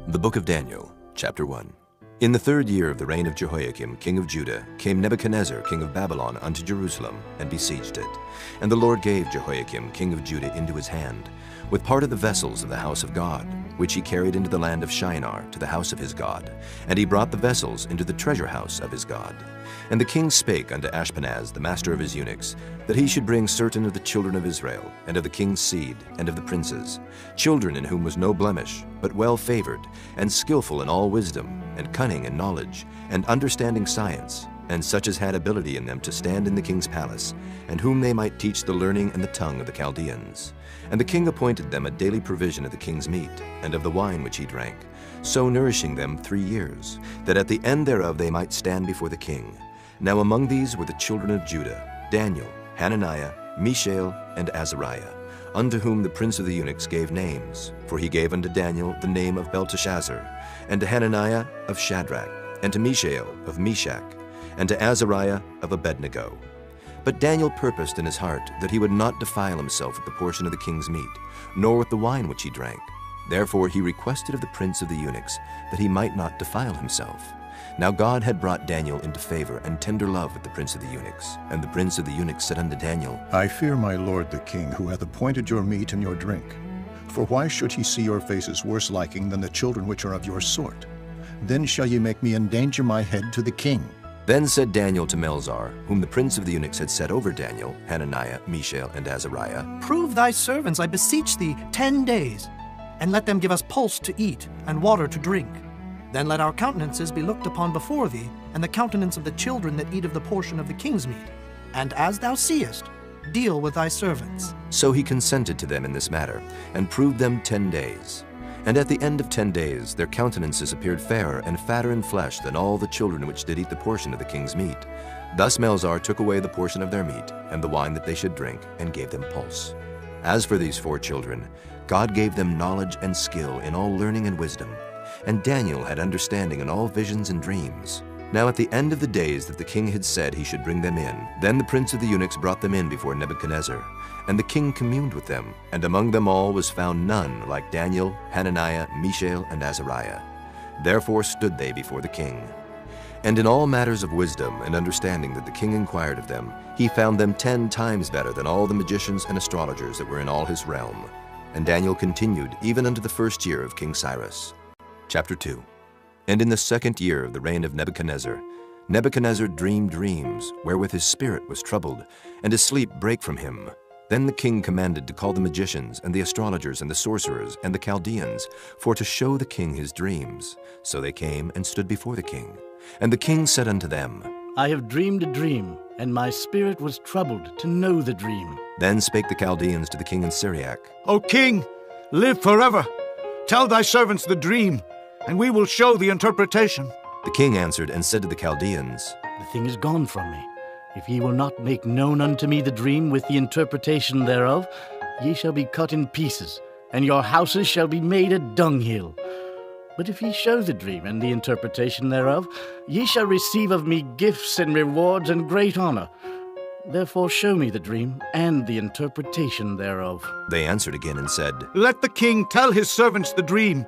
The Book of Daniel, Chapter 1. In the 3rd year of the reign of Jehoiakim, king of Judah, came Nebuchadnezzar, king of Babylon, unto Jerusalem, and besieged it. And the Lord gave Jehoiakim, king of Judah, into his hand, with part of the vessels of the house of God, which he carried into the land of Shinar, to the house of his God. And he brought the vessels into the treasure house of his God. And the king spake unto Ashpenaz, the master of his eunuchs, that he should bring certain of the children of Israel, and of the king's seed, and of the princes, children in whom was no blemish, but well favored, and skillful in all wisdom, and cunning in knowledge, and understanding science, and such as had ability in them to stand in the king's palace, and whom they might teach the learning and the tongue of the Chaldeans. And the king appointed them a daily provision of the king's meat, and of the wine which he drank, so nourishing them 3 years, that at the end thereof they might stand before the king. Now among these were the children of Judah, Daniel, Hananiah, Mishael, and Azariah, unto whom the prince of the eunuchs gave names. For he gave unto Daniel the name of Belteshazzar, and to Hananiah of Shadrach, and to Mishael of Meshach, and to Azariah of Abednego. But Daniel purposed in his heart that he would not defile himself with the portion of the king's meat, nor with the wine which he drank. Therefore he requested of the prince of the eunuchs that he might not defile himself. Now God had brought Daniel into favor and tender love with the prince of the eunuchs. And the prince of the eunuchs said unto Daniel, I fear my lord the king, who hath appointed your meat and your drink. For why should he see your faces worse liking than the children which are of your sort? Then shall ye make me endanger my head to the king. Then said Daniel to Melzar, whom the prince of the eunuchs had set over Daniel, Hananiah, Mishael, and Azariah, Prove thy servants, I beseech thee, 10 days, and let them give us pulse to eat and water to drink. Then let our countenances be looked upon before thee, and the countenance of the children that eat of the portion of the king's meat. And as thou seest, deal with thy servants. So he consented to them in this matter, and proved them 10 days. And at the end of 10 days their countenances appeared fairer and fatter in flesh than all the children which did eat the portion of the king's meat. Thus Melzar took away the portion of their meat, and the wine that they should drink, and gave them pulse. As for these 4 children, God gave them knowledge and skill in all learning and wisdom. And Daniel had understanding in all visions and dreams. Now at the end of the days that the king had said he should bring them in, then the prince of the eunuchs brought them in before Nebuchadnezzar. And the king communed with them, and among them all was found none like Daniel, Hananiah, Mishael, and Azariah. Therefore stood they before the king. And in all matters of wisdom and understanding that the king inquired of them, he found them 10 times better than all the magicians and astrologers that were in all his realm. And Daniel continued even unto the 1st year of King Cyrus. Chapter 2. And in the 2nd year of the reign of Nebuchadnezzar, Nebuchadnezzar dreamed dreams, wherewith his spirit was troubled, and his sleep brake from him. Then the king commanded to call the magicians, and the astrologers, and the sorcerers, and the Chaldeans, for to show the king his dreams. So they came and stood before the king. And the king said unto them, I have dreamed a dream, and my spirit was troubled to know the dream. Then spake the Chaldeans to the king in Syriac, O king, live forever. Tell thy servants the dream, and we will show the interpretation. The king answered and said to the Chaldeans, The thing is gone from me. If ye will not make known unto me the dream with the interpretation thereof, ye shall be cut in pieces, and your houses shall be made a dunghill. But if ye show the dream and the interpretation thereof, ye shall receive of me gifts and rewards and great honor. Therefore show me the dream and the interpretation thereof. They answered again and said, Let the king tell his servants the dream,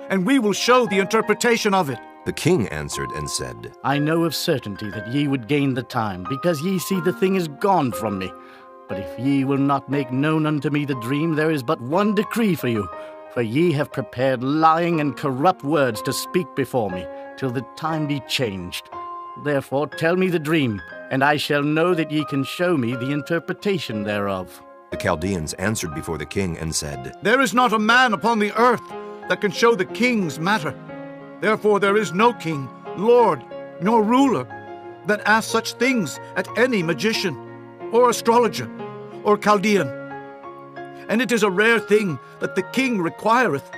and we will show the interpretation of it. The king answered and said, I know of certainty that ye would gain the time, because ye see the thing is gone from me. But if ye will not make known unto me the dream, there is but one decree for you. For ye have prepared lying and corrupt words to speak before me, till the time be changed. Therefore tell me the dream, and I shall know that ye can show me the interpretation thereof. The Chaldeans answered before the king and said, There is not a man upon the earth that can show the king's matter. Therefore there is no king, lord, nor ruler that asks such things at any magician, or astrologer, or Chaldean. And it is a rare thing that the king requireth,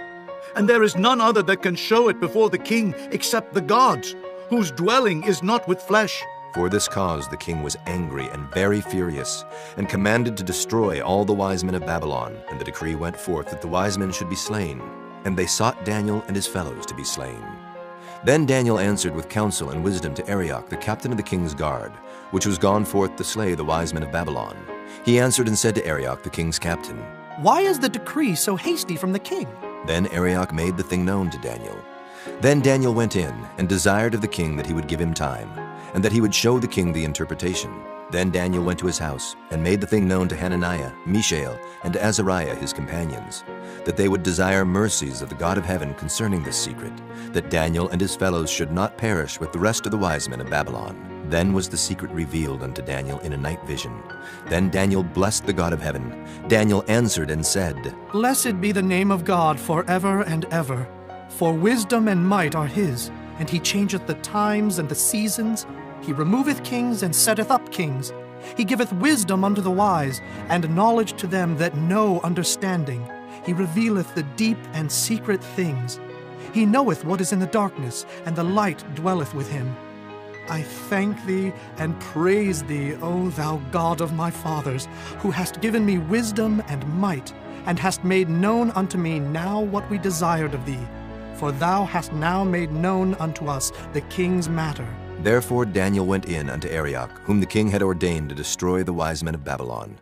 and there is none other that can show it before the king except the gods, whose dwelling is not with flesh. For this cause the king was angry and very furious, and commanded to destroy all the wise men of Babylon. And the decree went forth that the wise men should be slain. And they sought Daniel and his fellows to be slain. Then Daniel answered with counsel and wisdom to Arioch, the captain of the king's guard, which was gone forth to slay the wise men of Babylon. He answered and said to Arioch, the king's captain, Why is the decree so hasty from the king? Then Arioch made the thing known to Daniel. Then Daniel went in and desired of the king that he would give him time, and that he would show the king the interpretation. Then Daniel went to his house and made the thing known to Hananiah, Mishael, and to Azariah his companions, that they would desire mercies of the God of heaven concerning this secret, that Daniel and his fellows should not perish with the rest of the wise men of Babylon. Then was the secret revealed unto Daniel in a night vision. Then Daniel blessed the God of heaven. Daniel answered and said, Blessed be the name of God forever and ever. For wisdom and might are his, and he changeth the times and the seasons. He removeth kings and setteth up kings. He giveth wisdom unto the wise, and knowledge to them that know understanding. He revealeth the deep and secret things. He knoweth what is in the darkness, and the light dwelleth with him. I thank thee and praise thee, O thou God of my fathers, who hast given me wisdom and might, and hast made known unto me now what we desired of thee. For thou hast now made known unto us the king's matter. Therefore Daniel went in unto Arioch, whom the king had ordained to destroy the wise men of Babylon.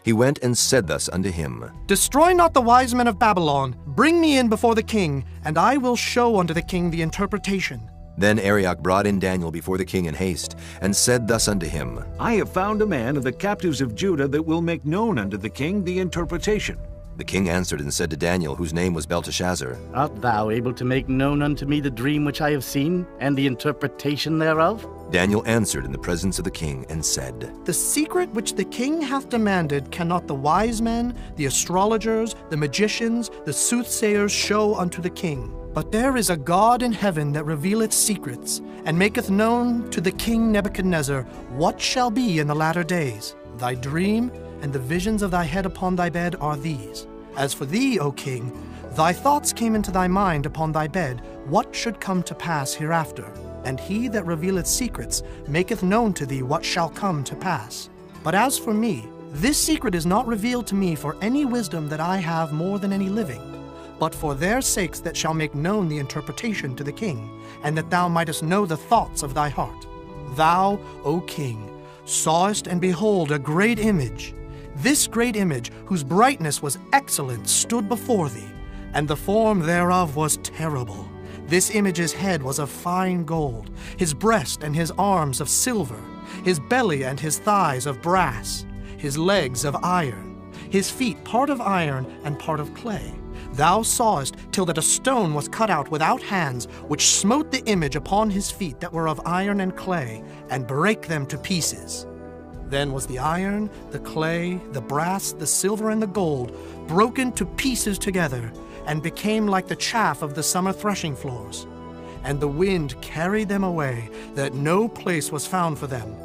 He went and said thus unto him, Destroy not the wise men of Babylon. Bring me in before the king, and I will show unto the king the interpretation. Then Arioch brought in Daniel before the king in haste, and said thus unto him, I have found a man of the captives of Judah that will make known unto the king the interpretation. The king answered and said to Daniel, whose name was Belteshazzar, Art thou able to make known unto me the dream which I have seen, and the interpretation thereof? Daniel answered in the presence of the king and said, The secret which the king hath demanded cannot the wise men, the astrologers, the magicians, the soothsayers show unto the king. But there is a God in heaven that revealeth secrets, and maketh known to the king Nebuchadnezzar what shall be in the latter days. Thy dream and the visions of thy head upon thy bed are these. As for thee, O king, thy thoughts came into thy mind upon thy bed, what should come to pass hereafter. And he that revealeth secrets maketh known to thee what shall come to pass. But as for me, this secret is not revealed to me for any wisdom that I have more than any living, but for their sakes that shall make known the interpretation to the king, and that thou mightest know the thoughts of thy heart. Thou, O king, sawest and behold a great image. This great image, whose brightness was excellent, stood before thee, and the form thereof was terrible. This image's head was of fine gold, his breast and his arms of silver, his belly and his thighs of brass, his legs of iron, his feet part of iron and part of clay. Thou sawest till that a stone was cut out without hands, which smote the image upon his feet that were of iron and clay, and brake them to pieces. Then was the iron, the clay, the brass, the silver, and the gold broken to pieces together, and became like the chaff of the summer threshing floors. And the wind carried them away, that no place was found for them.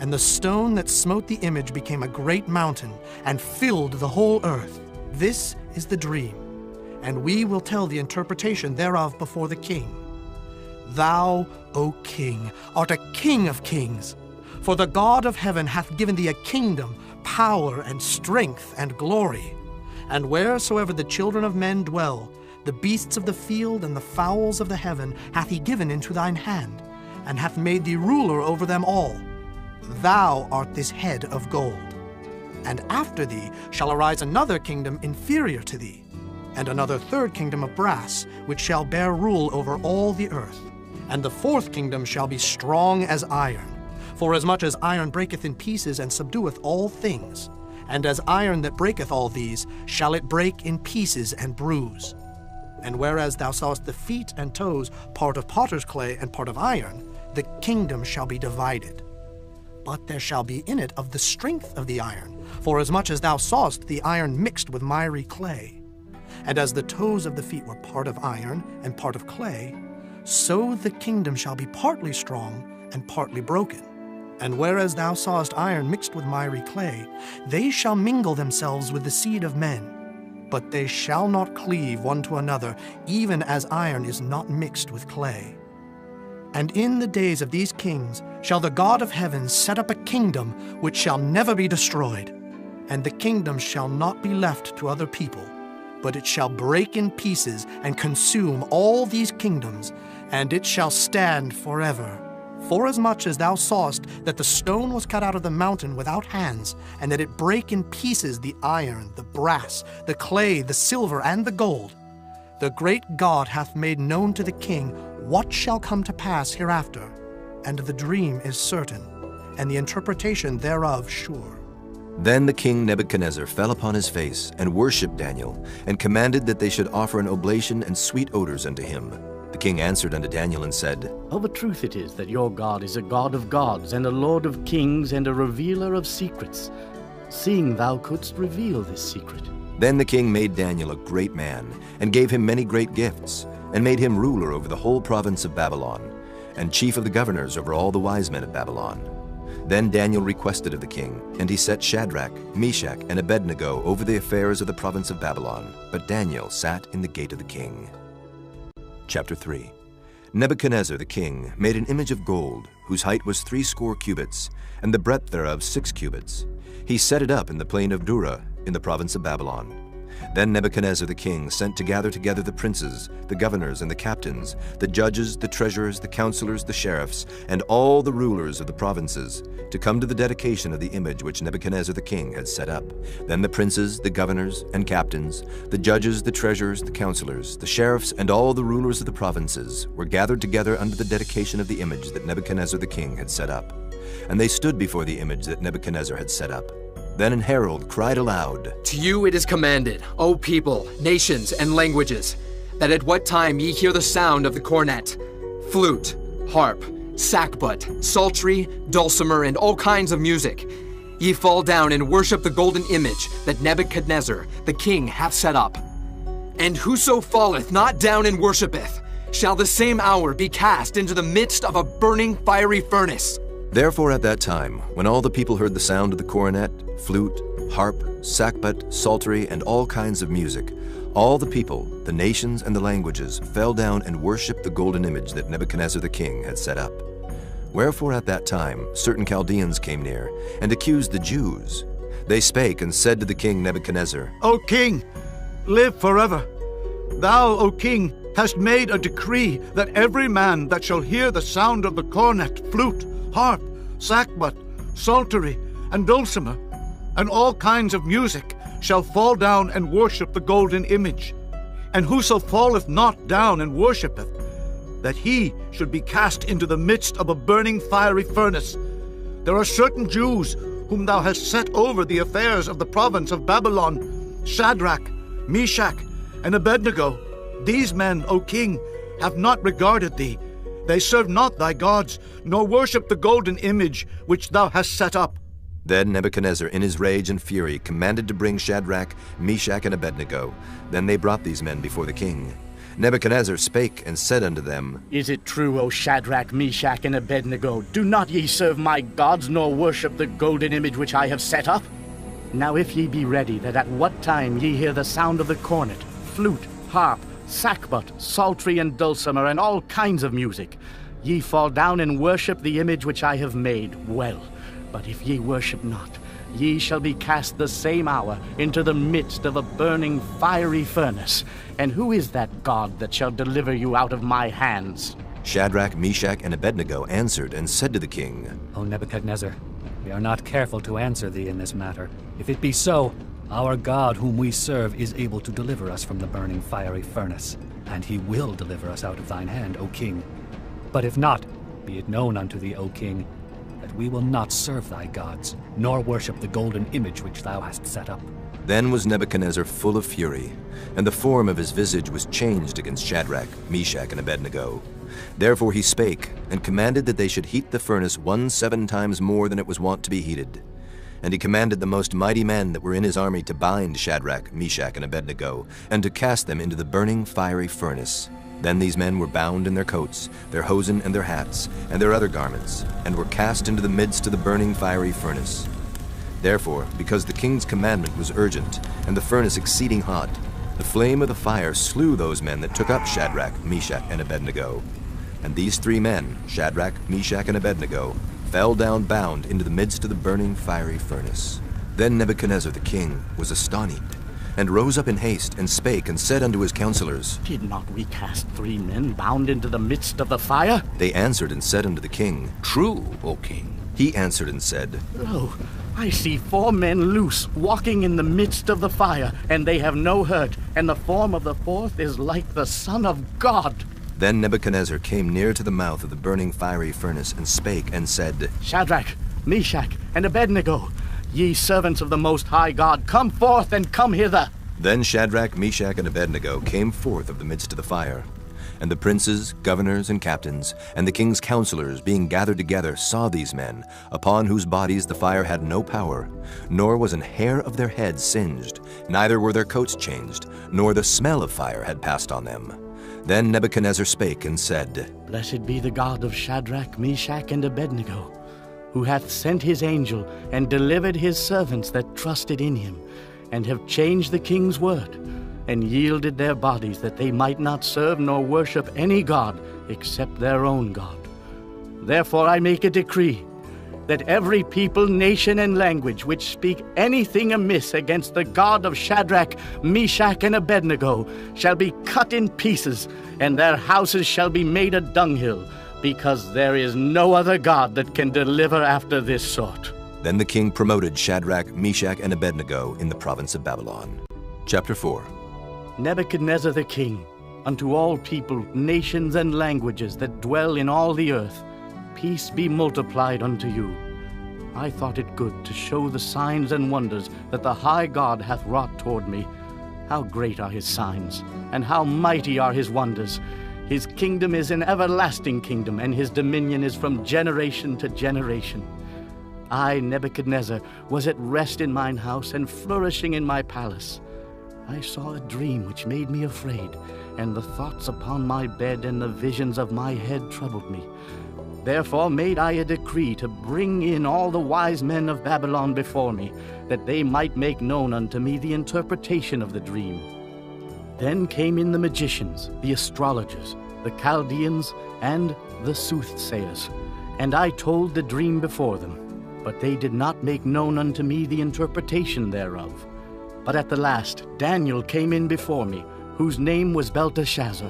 And the stone that smote the image became a great mountain, and filled the whole earth. This is the dream, and we will tell the interpretation thereof before the king. Thou, O king, art a king of kings. For the God of heaven hath given thee a kingdom, power, and strength, and glory. And wheresoever the children of men dwell, the beasts of the field and the fowls of the heaven hath he given into thine hand, and hath made thee ruler over them all. Thou art this head of gold. And after thee shall arise another kingdom inferior to thee, and another third kingdom of brass, which shall bear rule over all the earth. And the fourth kingdom shall be strong as iron. For as much as iron breaketh in pieces and subdueth all things, and as iron that breaketh all these, shall it break in pieces and bruise. And whereas thou sawest the feet and toes, part of potter's clay and part of iron, the kingdom shall be divided. But there shall be in it of the strength of the iron, for as much as thou sawest the iron mixed with miry clay. And as the toes of the feet were part of iron and part of clay, so the kingdom shall be partly strong and partly broken. And whereas thou sawest iron mixed with miry clay, they shall mingle themselves with the seed of men. But they shall not cleave one to another, even as iron is not mixed with clay. And in the days of these kings shall the God of heaven set up a kingdom which shall never be destroyed. And the kingdom shall not be left to other people, but it shall break in pieces and consume all these kingdoms, and it shall stand forever. Forasmuch as thou sawest that the stone was cut out of the mountain without hands, and that it brake in pieces the iron, the brass, the clay, the silver, and the gold, The great God hath made known to the king what shall come to pass hereafter, and the dream is certain, and the interpretation thereof sure. Then the king Nebuchadnezzar fell upon his face and worshipped Daniel, and commanded that they should offer an oblation and sweet odors unto him. The king answered unto Daniel and said, Of a truth it is that your God is a God of gods, and a Lord of kings, and a revealer of secrets, seeing thou couldst reveal this secret. Then the king made Daniel a great man, and gave him many great gifts, and made him ruler over the whole province of Babylon, and chief of the governors over all the wise men of Babylon. Then Daniel requested of the king, and he set Shadrach, Meshach, and Abednego over the affairs of the province of Babylon. But Daniel sat in the gate of the king. Chapter 3. Nebuchadnezzar the king made an image of gold, whose height was 60 cubits, and the breadth thereof 6 cubits. He set it up in the plain of Dura, in the province of Babylon. Then Nebuchadnezzar the king sent to gather together the princes, the governors, and the captains, the judges, the treasurers, the counselors, the sheriffs, and all the rulers of the provinces, to come to the dedication of the image which Nebuchadnezzar the king had set up. Then the princes, the governors, and captains, the judges, the treasurers, the counselors, the sheriffs, and all the rulers of the provinces were gathered together under the dedication of the image that Nebuchadnezzar the king had set up. And they stood before the image that Nebuchadnezzar had set up. Then an herald cried aloud, To you it is commanded, O people, nations, and languages, that at what time ye hear the sound of the cornet, flute, harp, sackbut, psaltery, dulcimer, and all kinds of music, ye fall down and worship the golden image that Nebuchadnezzar the king hath set up. And whoso falleth not down and worshipeth, shall the same hour be cast into the midst of a burning fiery furnace. Therefore at that time, when all the people heard the sound of the cornet, flute, harp, sackbut, psaltery, and all kinds of music, all the people, the nations, and the languages fell down and worshipped the golden image that Nebuchadnezzar the king had set up. Wherefore at that time certain Chaldeans came near, and accused the Jews. They spake and said to the king Nebuchadnezzar, O king, live forever. Thou, O king, hast made a decree that every man that shall hear the sound of the cornet, flute, harp, sackbut, psaltery, and dulcimer, and all kinds of music, shall fall down and worship the golden image. And whoso falleth not down and worshipeth, that he should be cast into the midst of a burning fiery furnace. There are certain Jews whom thou hast set over the affairs of the province of Babylon, Shadrach, Meshach, and Abednego. These men, O king, have not regarded thee. They serve not thy gods, nor worship the golden image which thou hast set up. Then Nebuchadnezzar, in his rage and fury, commanded to bring Shadrach, Meshach, and Abednego. Then they brought these men before the king. Nebuchadnezzar spake and said unto them, Is it true, O Shadrach, Meshach, and Abednego? Do not ye serve my gods, nor worship the golden image which I have set up? Now if ye be ready, that at what time ye hear the sound of the cornet, flute, harp, sackbut, psaltery, and dulcimer, and all kinds of music, ye fall down and worship the image which I have made, well. But if ye worship not, ye shall be cast the same hour into the midst of a burning fiery furnace. And who is that God that shall deliver you out of my hands? Shadrach, Meshach, and Abednego answered and said to the king, O Nebuchadnezzar, we are not careful to answer thee in this matter. If it be so, our God whom we serve is able to deliver us from the burning fiery furnace, and he will deliver us out of thine hand, O king. But if not, be it known unto thee, O king, that we will not serve thy gods, nor worship the golden image which thou hast set up. Then was Nebuchadnezzar full of fury, and the form of his visage was changed against Shadrach, Meshach, and Abednego. Therefore he spake, and commanded that they should heat the furnace 17 times more than it was wont to be heated. And he commanded the most mighty men that were in his army to bind Shadrach, Meshach, and Abednego, and to cast them into the burning fiery furnace. Then these men were bound in their coats, their hosen, and their hats, and their other garments, and were cast into the midst of the burning fiery furnace. Therefore, because the king's commandment was urgent, and the furnace exceeding hot, the flame of the fire slew those men that took up Shadrach, Meshach, and Abednego. And these 3 men, Shadrach, Meshach, and Abednego, fell down bound into the midst of the burning fiery furnace. Then Nebuchadnezzar the king was astonished, and rose up in haste, and spake, and said unto his counselors, Did not we cast 3 men bound into the midst of the fire? They answered and said unto the king, True, O king. He answered and said, Lo, I see 4 men loose, walking in the midst of the fire, and they have no hurt, and the form of the fourth is like the Son of God. Then Nebuchadnezzar came near to the mouth of the burning fiery furnace and spake and said, Shadrach, Meshach, and Abednego, ye servants of the Most High God, come forth and come hither. Then Shadrach, Meshach, and Abednego came forth of the midst of the fire. And the princes, governors, and captains, and the king's counselors, being gathered together, saw these men, upon whose bodies the fire had no power, nor was an hair of their heads singed, neither were their coats changed, nor the smell of fire had passed on them. Then Nebuchadnezzar spake and said, Blessed be the God of Shadrach, Meshach, and Abednego, who hath sent his angel and delivered his servants that trusted in him, and have changed the king's word, and yielded their bodies that they might not serve nor worship any god except their own God. Therefore I make a decree that every people, nation, and language which speak anything amiss against the God of Shadrach, Meshach, and Abednego shall be cut in pieces, and their houses shall be made a dunghill, because there is no other God that can deliver after this sort. Then the king promoted Shadrach, Meshach, and Abednego in the province of Babylon. Chapter 4. Nebuchadnezzar the king, unto all people, nations, and languages that dwell in all the earth, peace be multiplied unto you. I thought it good to show the signs and wonders that the high God hath wrought toward me. How great are his signs, and how mighty are his wonders! His kingdom is an everlasting kingdom, and his dominion is from generation to generation. I, Nebuchadnezzar, was at rest in mine house, and flourishing in my palace. I saw a dream which made me afraid, and the thoughts upon my bed and the visions of my head troubled me. Therefore made I a decree to bring in all the wise men of Babylon before me, that they might make known unto me the interpretation of the dream. Then came in the magicians, the astrologers, the Chaldeans, and the soothsayers, and I told the dream before them, but they did not make known unto me the interpretation thereof. But at the last Daniel came in before me, whose name was Belteshazzar,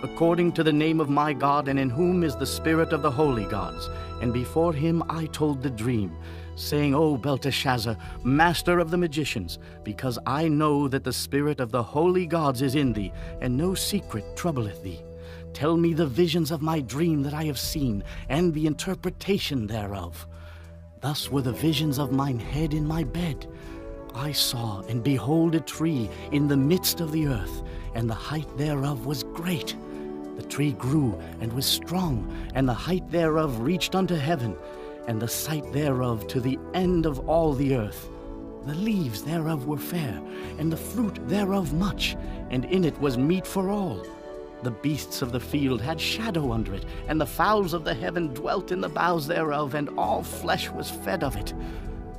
according to the name of my God, and in whom is the spirit of the holy gods. And before him I told the dream, saying, O Belteshazzar, master of the magicians, because I know that the spirit of the holy gods is in thee, and no secret troubleth thee. Tell me the visions of my dream that I have seen, and the interpretation thereof. Thus were the visions of mine head in my bed. I saw, and behold, a tree in the midst of the earth, and the height thereof was great. The tree grew, and was strong, and the height thereof reached unto heaven, and the sight thereof to the end of all the earth. The leaves thereof were fair, and the fruit thereof much, and in it was meat for all. The beasts of the field had shadow under it, and the fowls of the heaven dwelt in the boughs thereof, and all flesh was fed of it.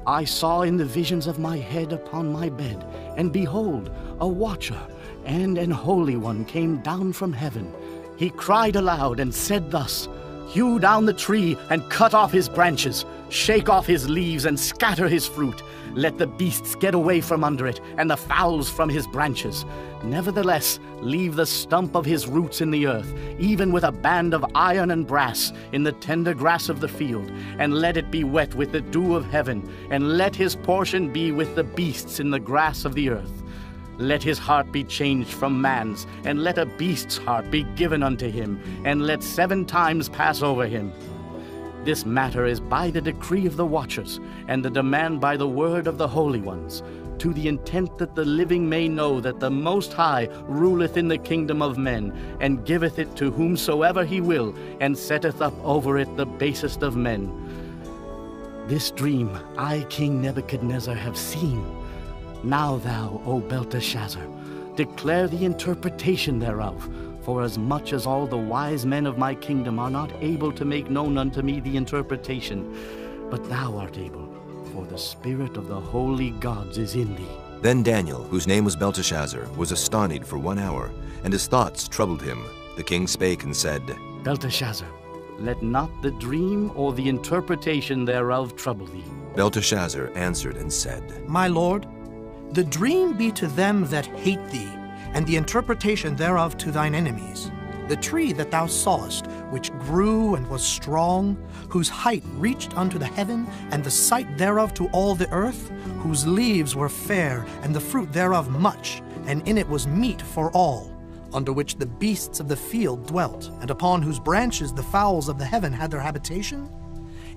I saw in the visions of my head upon my bed, and behold, a watcher and an holy one came down from heaven. He cried aloud and said thus, Hew down the tree and cut off his branches, shake off his leaves and scatter his fruit. Let the beasts get away from under it, and the fowls from his branches. Nevertheless, leave the stump of his roots in the earth, even with a band of iron and brass in the tender grass of the field, and let it be wet with the dew of heaven, and let his portion be with the beasts in the grass of the earth. Let his heart be changed from man's, and let a beast's heart be given unto him, and let 7 times pass over him. This matter is by the decree of the watchers, and the demand by the word of the holy ones, to the intent that the living may know that the Most High ruleth in the kingdom of men, and giveth it to whomsoever he will, and setteth up over it the basest of men. This dream I, King Nebuchadnezzar, have seen. Now thou, O Belteshazzar, declare the interpretation thereof, for as much as all the wise men of my kingdom are not able to make known unto me the interpretation, but thou art able, for the spirit of the holy gods is in thee. Then Daniel, whose name was Belteshazzar, was astonied for 1 hour, and his thoughts troubled him. The king spake and said, Belteshazzar, let not the dream or the interpretation thereof trouble thee. Belteshazzar answered and said, My lord, the dream be to them that hate thee, and the interpretation thereof to thine enemies. The tree that thou sawest, which grew and was strong, whose height reached unto the heaven, and the sight thereof to all the earth, whose leaves were fair, and the fruit thereof much, and in it was meat for all, under which the beasts of the field dwelt, and upon whose branches the fowls of the heaven had their habitation?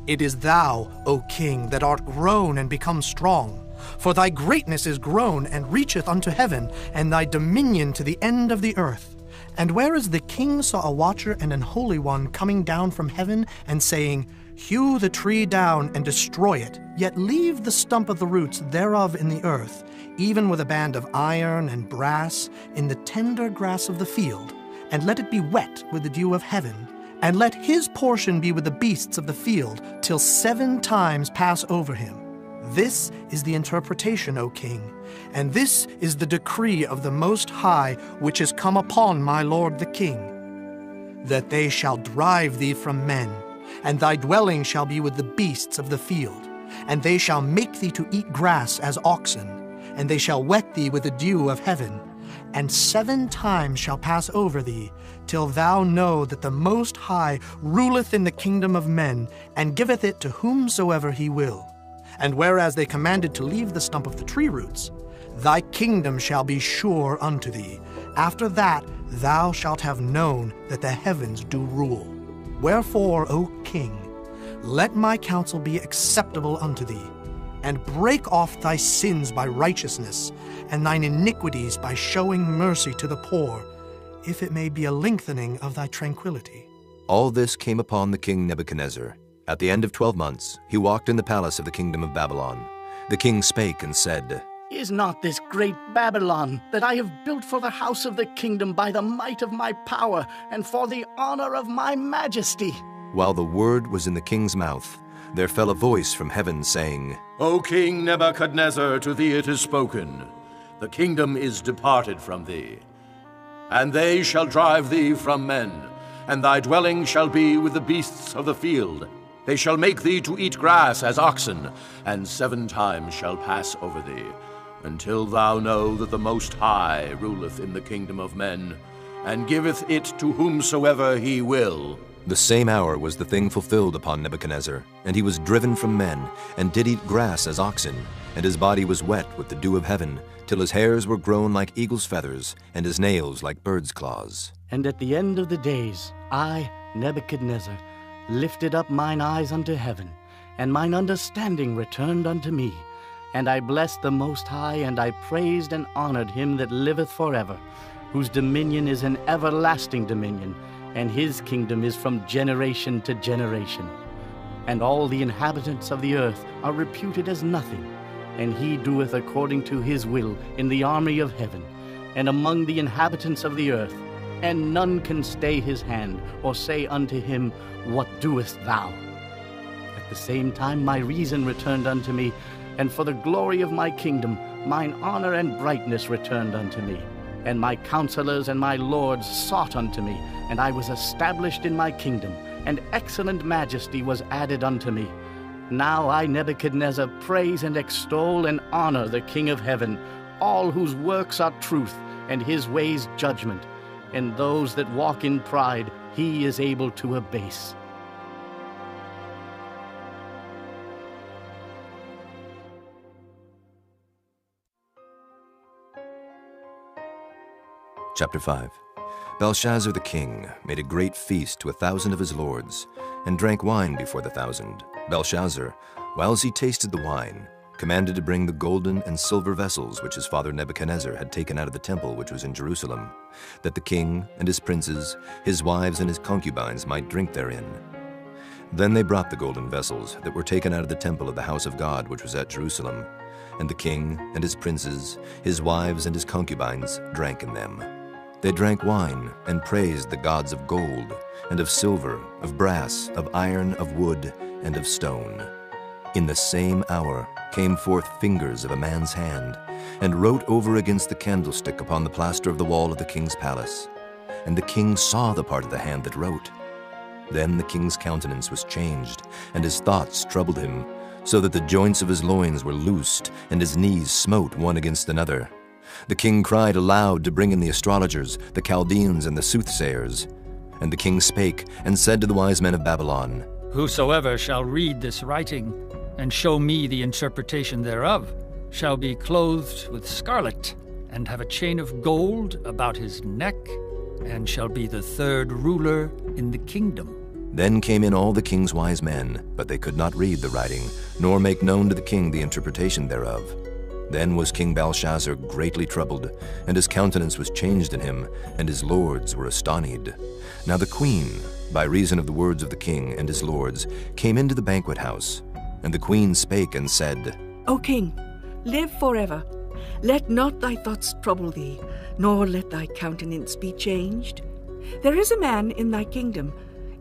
It is thou, O king, that art grown and become strong. For thy greatness is grown and reacheth unto heaven, and thy dominion to the end of the earth. And whereas the king saw a watcher and an holy one coming down from heaven, and saying, Hew the tree down and destroy it, yet leave the stump of the roots thereof in the earth, even with a band of iron and brass, in the tender grass of the field, and let it be wet with the dew of heaven, and let his portion be with the beasts of the field, till 7 times pass over him. This is the interpretation, O king, and this is the decree of the Most High, which is come upon my lord the king, that they shall drive thee from men, and thy dwelling shall be with the beasts of the field, and they shall make thee to eat grass as oxen, and they shall wet thee with the dew of heaven, and 7 times shall pass over thee, till thou know that the Most High ruleth in the kingdom of men, and giveth it to whomsoever he will. And whereas they commanded to leave the stump of the tree roots, thy kingdom shall be sure unto thee. After that thou shalt have known that the heavens do rule. Wherefore, O king, let my counsel be acceptable unto thee, and break off thy sins by righteousness, and thine iniquities by showing mercy to the poor, if it may be a lengthening of thy tranquility. All this came upon the king Nebuchadnezzar. At the end of 12 months, he walked in the palace of the kingdom of Babylon. The king spake and said, Is not this great Babylon, that I have built for the house of the kingdom by the might of my power, and for the honor of my majesty? While the word was in the king's mouth, there fell a voice from heaven, saying, O King Nebuchadnezzar, to thee it is spoken, the kingdom is departed from thee. And they shall drive thee from men, and thy dwelling shall be with the beasts of the field. They shall make thee to eat grass as oxen, and 7 times shall pass over thee, until thou know that the Most High ruleth in the kingdom of men, and giveth it to whomsoever he will. The same hour was the thing fulfilled upon Nebuchadnezzar, and he was driven from men, and did eat grass as oxen, and his body was wet with the dew of heaven, till his hairs were grown like eagle's feathers, and his nails like bird's claws. And at the end of the days, I, Nebuchadnezzar, lifted up mine eyes unto heaven, and mine understanding returned unto me. And I blessed the Most High, and I praised and honored him that liveth forever, whose dominion is an everlasting dominion, and his kingdom is from generation to generation. And all the inhabitants of the earth are reputed as nothing, and he doeth according to his will in the army of heaven, and among the inhabitants of the earth, and none can stay his hand, or say unto him, What doest thou? At the same time my reason returned unto me, and for the glory of my kingdom mine honor and brightness returned unto me. And my counselors and my lords sought unto me, and I was established in my kingdom, and excellent majesty was added unto me. Now I, Nebuchadnezzar, praise and extol and honor the King of heaven, all whose works are truth, and his ways judgment. And those that walk in pride he is able to abase. Chapter 5. Belshazzar the king made a great feast to 1,000 of his lords, and drank wine before the 1,000. Belshazzar, whiles he tasted the wine, commanded to bring the golden and silver vessels which his father Nebuchadnezzar had taken out of the temple which was in Jerusalem, that the king and his princes, his wives and his concubines might drink therein. Then they brought the golden vessels that were taken out of the temple of the house of God which was at Jerusalem, and the king and his princes, his wives and his concubines drank in them. They drank wine and praised the gods of gold, and of silver, of brass, of iron, of wood, and of stone. In the same hour came forth fingers of a man's hand, and wrote over against the candlestick upon the plaster of the wall of the king's palace. And the king saw the part of the hand that wrote. Then the king's countenance was changed, and his thoughts troubled him, so that the joints of his loins were loosed, and his knees smote one against another. The king cried aloud to bring in the astrologers, the Chaldeans, and the soothsayers. And the king spake, and said to the wise men of Babylon, Whosoever shall read this writing, and show me the interpretation thereof, shall be clothed with scarlet, and have a chain of gold about his neck, and shall be the third ruler in the kingdom. Then came in all the king's wise men, but they could not read the writing, nor make known to the king the interpretation thereof. Then was King Belshazzar greatly troubled, and his countenance was changed in him, and his lords were astonied. Now the queen, by reason of the words of the king and his lords, came into the banquet house. And the queen spake and said, O king, live forever. Let not thy thoughts trouble thee, nor let thy countenance be changed. There is a man in thy kingdom,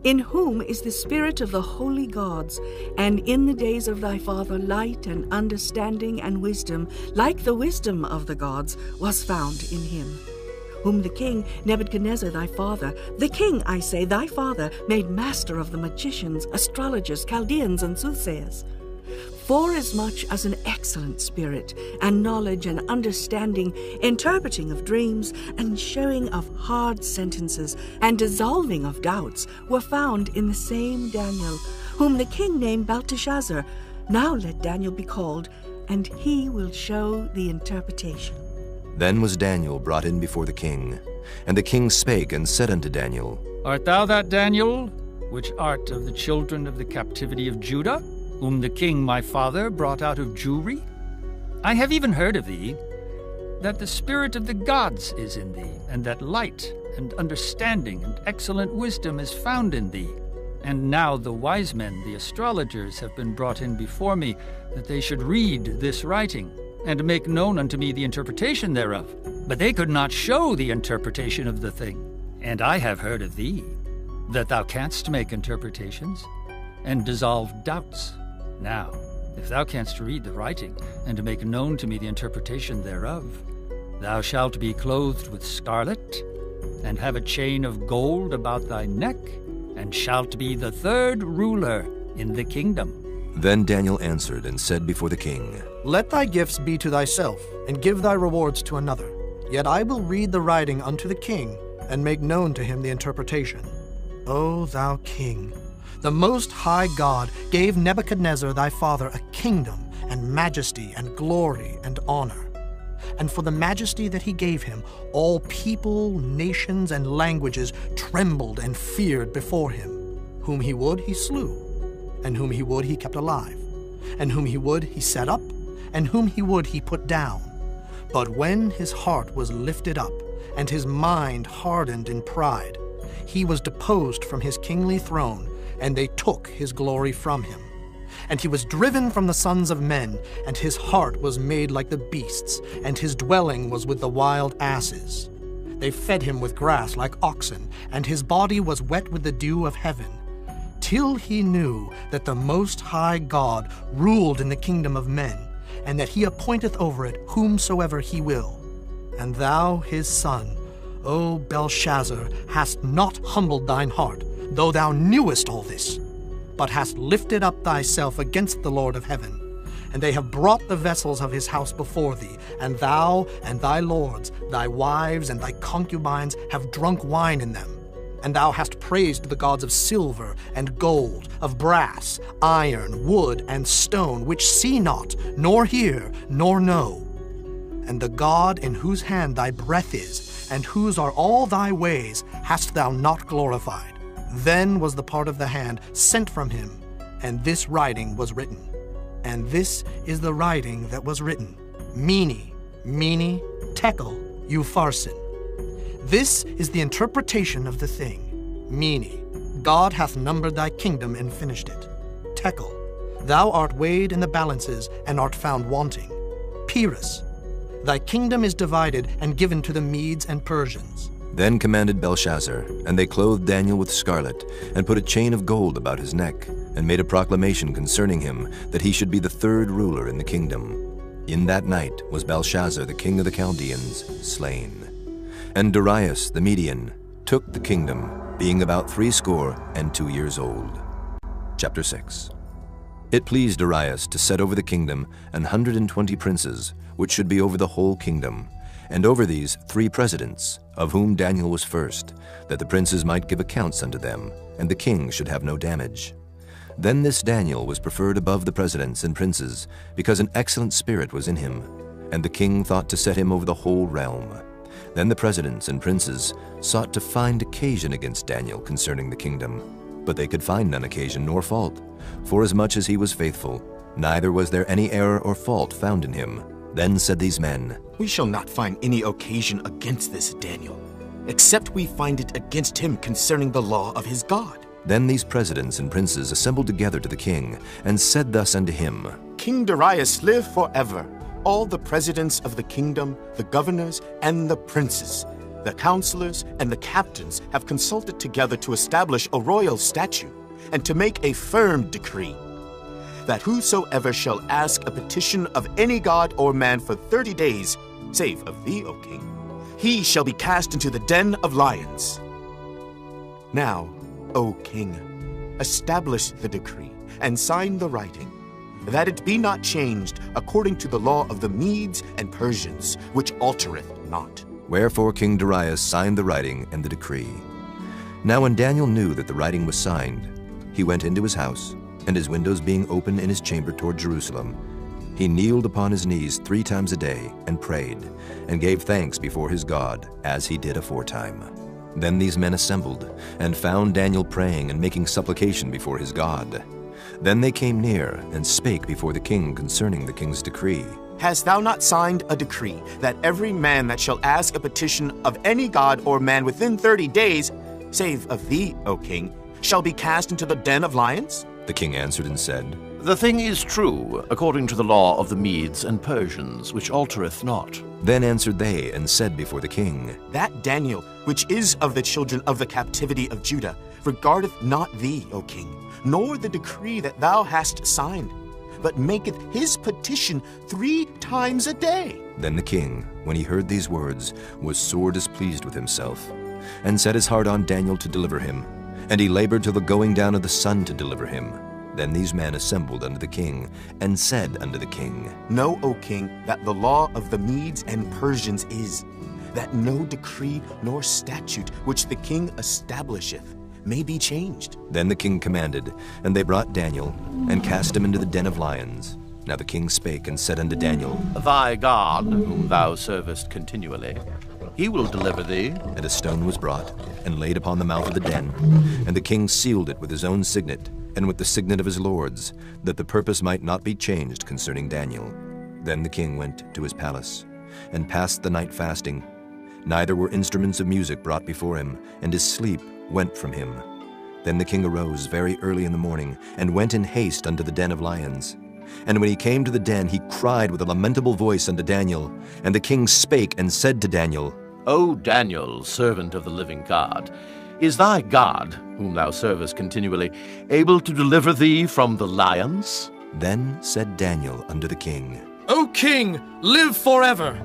in whom is the spirit of the holy gods, and in the days of thy father light and understanding and wisdom, like the wisdom of the gods, was found in him, whom the king Nebuchadnezzar thy father, the king, I say, thy father, made master of the magicians, astrologers, Chaldeans, and soothsayers. Forasmuch as an excellent spirit, and knowledge and understanding, interpreting of dreams, and showing of hard sentences, and dissolving of doubts, were found in the same Daniel, whom the king named Belteshazzar. Now let Daniel be called, and he will show the interpretation. Then was Daniel brought in before the king. And the king spake and said unto Daniel, Art thou that Daniel, which art of the children of the captivity of Judah, whom the king my father brought out of Jewry? I have even heard of thee, that the spirit of the gods is in thee, and that light and understanding and excellent wisdom is found in thee. And now the wise men, the astrologers, have been brought in before me, that they should read this writing, and make known unto me the interpretation thereof. But they could not show the interpretation of the thing. And I have heard of thee, that thou canst make interpretations, and dissolve doubts. Now, if thou canst read the writing, and make known to me the interpretation thereof, thou shalt be clothed with scarlet, and have a chain of gold about thy neck, and shalt be the third ruler in the kingdom. Then Daniel answered and said before the king, Let thy gifts be to thyself, and give thy rewards to another. Yet I will read the writing unto the king, and make known to him the interpretation. O thou king, the Most High God gave Nebuchadnezzar thy father a kingdom, and majesty, and glory, and honor. And for the majesty that he gave him, all people, nations, and languages trembled and feared before him. Whom he would, he slew, and whom he would, he kept alive, and whom he would, he set up, and whom he would, he put down. But when his heart was lifted up, and his mind hardened in pride, he was deposed from his kingly throne, and they took his glory from him. And he was driven from the sons of men, and his heart was made like the beasts, and his dwelling was with the wild asses. They fed him with grass like oxen, and his body was wet with the dew of heaven, till he knew that the Most High God ruled in the kingdom of men, and that he appointeth over it whomsoever he will. And thou, his son, O Belshazzar, hast not humbled thine heart, though thou knewest all this, but hast lifted up thyself against the Lord of heaven. And they have brought the vessels of his house before thee, and thou and thy lords, thy wives and thy concubines have drunk wine in them. And thou hast praised the gods of silver and gold, of brass, iron, wood, and stone, which see not, nor hear, nor know. And the God in whose hand thy breath is, and whose are all thy ways, hast thou not glorified. Then was the part of the hand sent from him, and this writing was written. And this is the writing that was written. Mene, Mene, Tekel, Upharsin. This is the interpretation of the thing. Mene, God hath numbered thy kingdom and finished it. Tekel, thou art weighed in the balances and art found wanting. Peres, thy kingdom is divided and given to the Medes and Persians. Then commanded Belshazzar, and they clothed Daniel with scarlet, and put a chain of gold about his neck, and made a proclamation concerning him, that he should be the third ruler in the kingdom. In that night was Belshazzar the king of the Chaldeans slain. And Darius the Median took the kingdom, being about 62 years old. Chapter 6. It pleased Darius to set over the kingdom 120 princes, which should be over the whole kingdom, and over these 3 presidents, of whom Daniel was first, that the princes might give accounts unto them, and the king should have no damage. Then this Daniel was preferred above the presidents and princes, because an excellent spirit was in him. and the king thought to set him over the whole realm. Then the presidents and princes sought to find occasion against Daniel concerning the kingdom, but they could find none occasion nor fault, forasmuch as he was faithful, neither was there any error or fault found in him. Then said these men, We shall not find any occasion against this Daniel, except we find it against him concerning the law of his God. Then these presidents and princes assembled together to the king, and said thus unto him, King Darius, live forever. All the presidents of the kingdom, the governors, and the princes, the counselors, and the captains have consulted together to establish a royal statute, and to make a firm decree, that whosoever shall ask a petition of any god or man for 30 days, save of thee, O king, he shall be cast into the den of lions. Now, O king, establish the decree, and sign the writing, that it be not changed according to the law of the Medes and Persians, which altereth not. Wherefore King Darius signed the writing and the decree. Now when Daniel knew that the writing was signed, he went into his house, and his windows being open in his chamber toward Jerusalem, he kneeled upon his knees 3 times a day, and prayed, and gave thanks before his God, as he did aforetime. Then these men assembled, and found Daniel praying and making supplication before his God. Then they came near, and spake before the king concerning the king's decree. Hast thou not signed a decree, that every man that shall ask a petition of any god or man within 30 days, save of thee, O king, shall be cast into the den of lions? The king answered and said, The thing is true, according to the law of the Medes and Persians, which altereth not. Then answered they, and said before the king, That Daniel, which is of the children of the captivity of Judah, regardeth not thee, O king, nor the decree that thou hast signed, but maketh his petition 3 times a day. Then the king, when he heard these words, was sore displeased with himself, and set his heart on Daniel to deliver him, and he labored till the going down of the sun to deliver him. Then these men assembled unto the king, and said unto the king, Know, O king, that the law of the Medes and Persians is, that no decree nor statute which the king establisheth may be changed. Then the king commanded, and they brought Daniel, and cast him into the den of lions. Now the king spake and said unto Daniel, Thy God, whom thou servest continually, he will deliver thee. And a stone was brought, and laid upon the mouth of the den, and the king sealed it with his own signet, and with the signet of his lords, that the purpose might not be changed concerning Daniel. Then the king went to his palace, and passed the night fasting. Neither were instruments of music brought before him, and his sleep went from him. Then the king arose very early in the morning, and went in haste unto the den of lions. And when he came to the den, he cried with a lamentable voice unto Daniel. And the king spake and said to Daniel, O Daniel, servant of the living God, is thy God, whom thou servest continually, able to deliver thee from the lions? Then said Daniel unto the king, O king, live forever!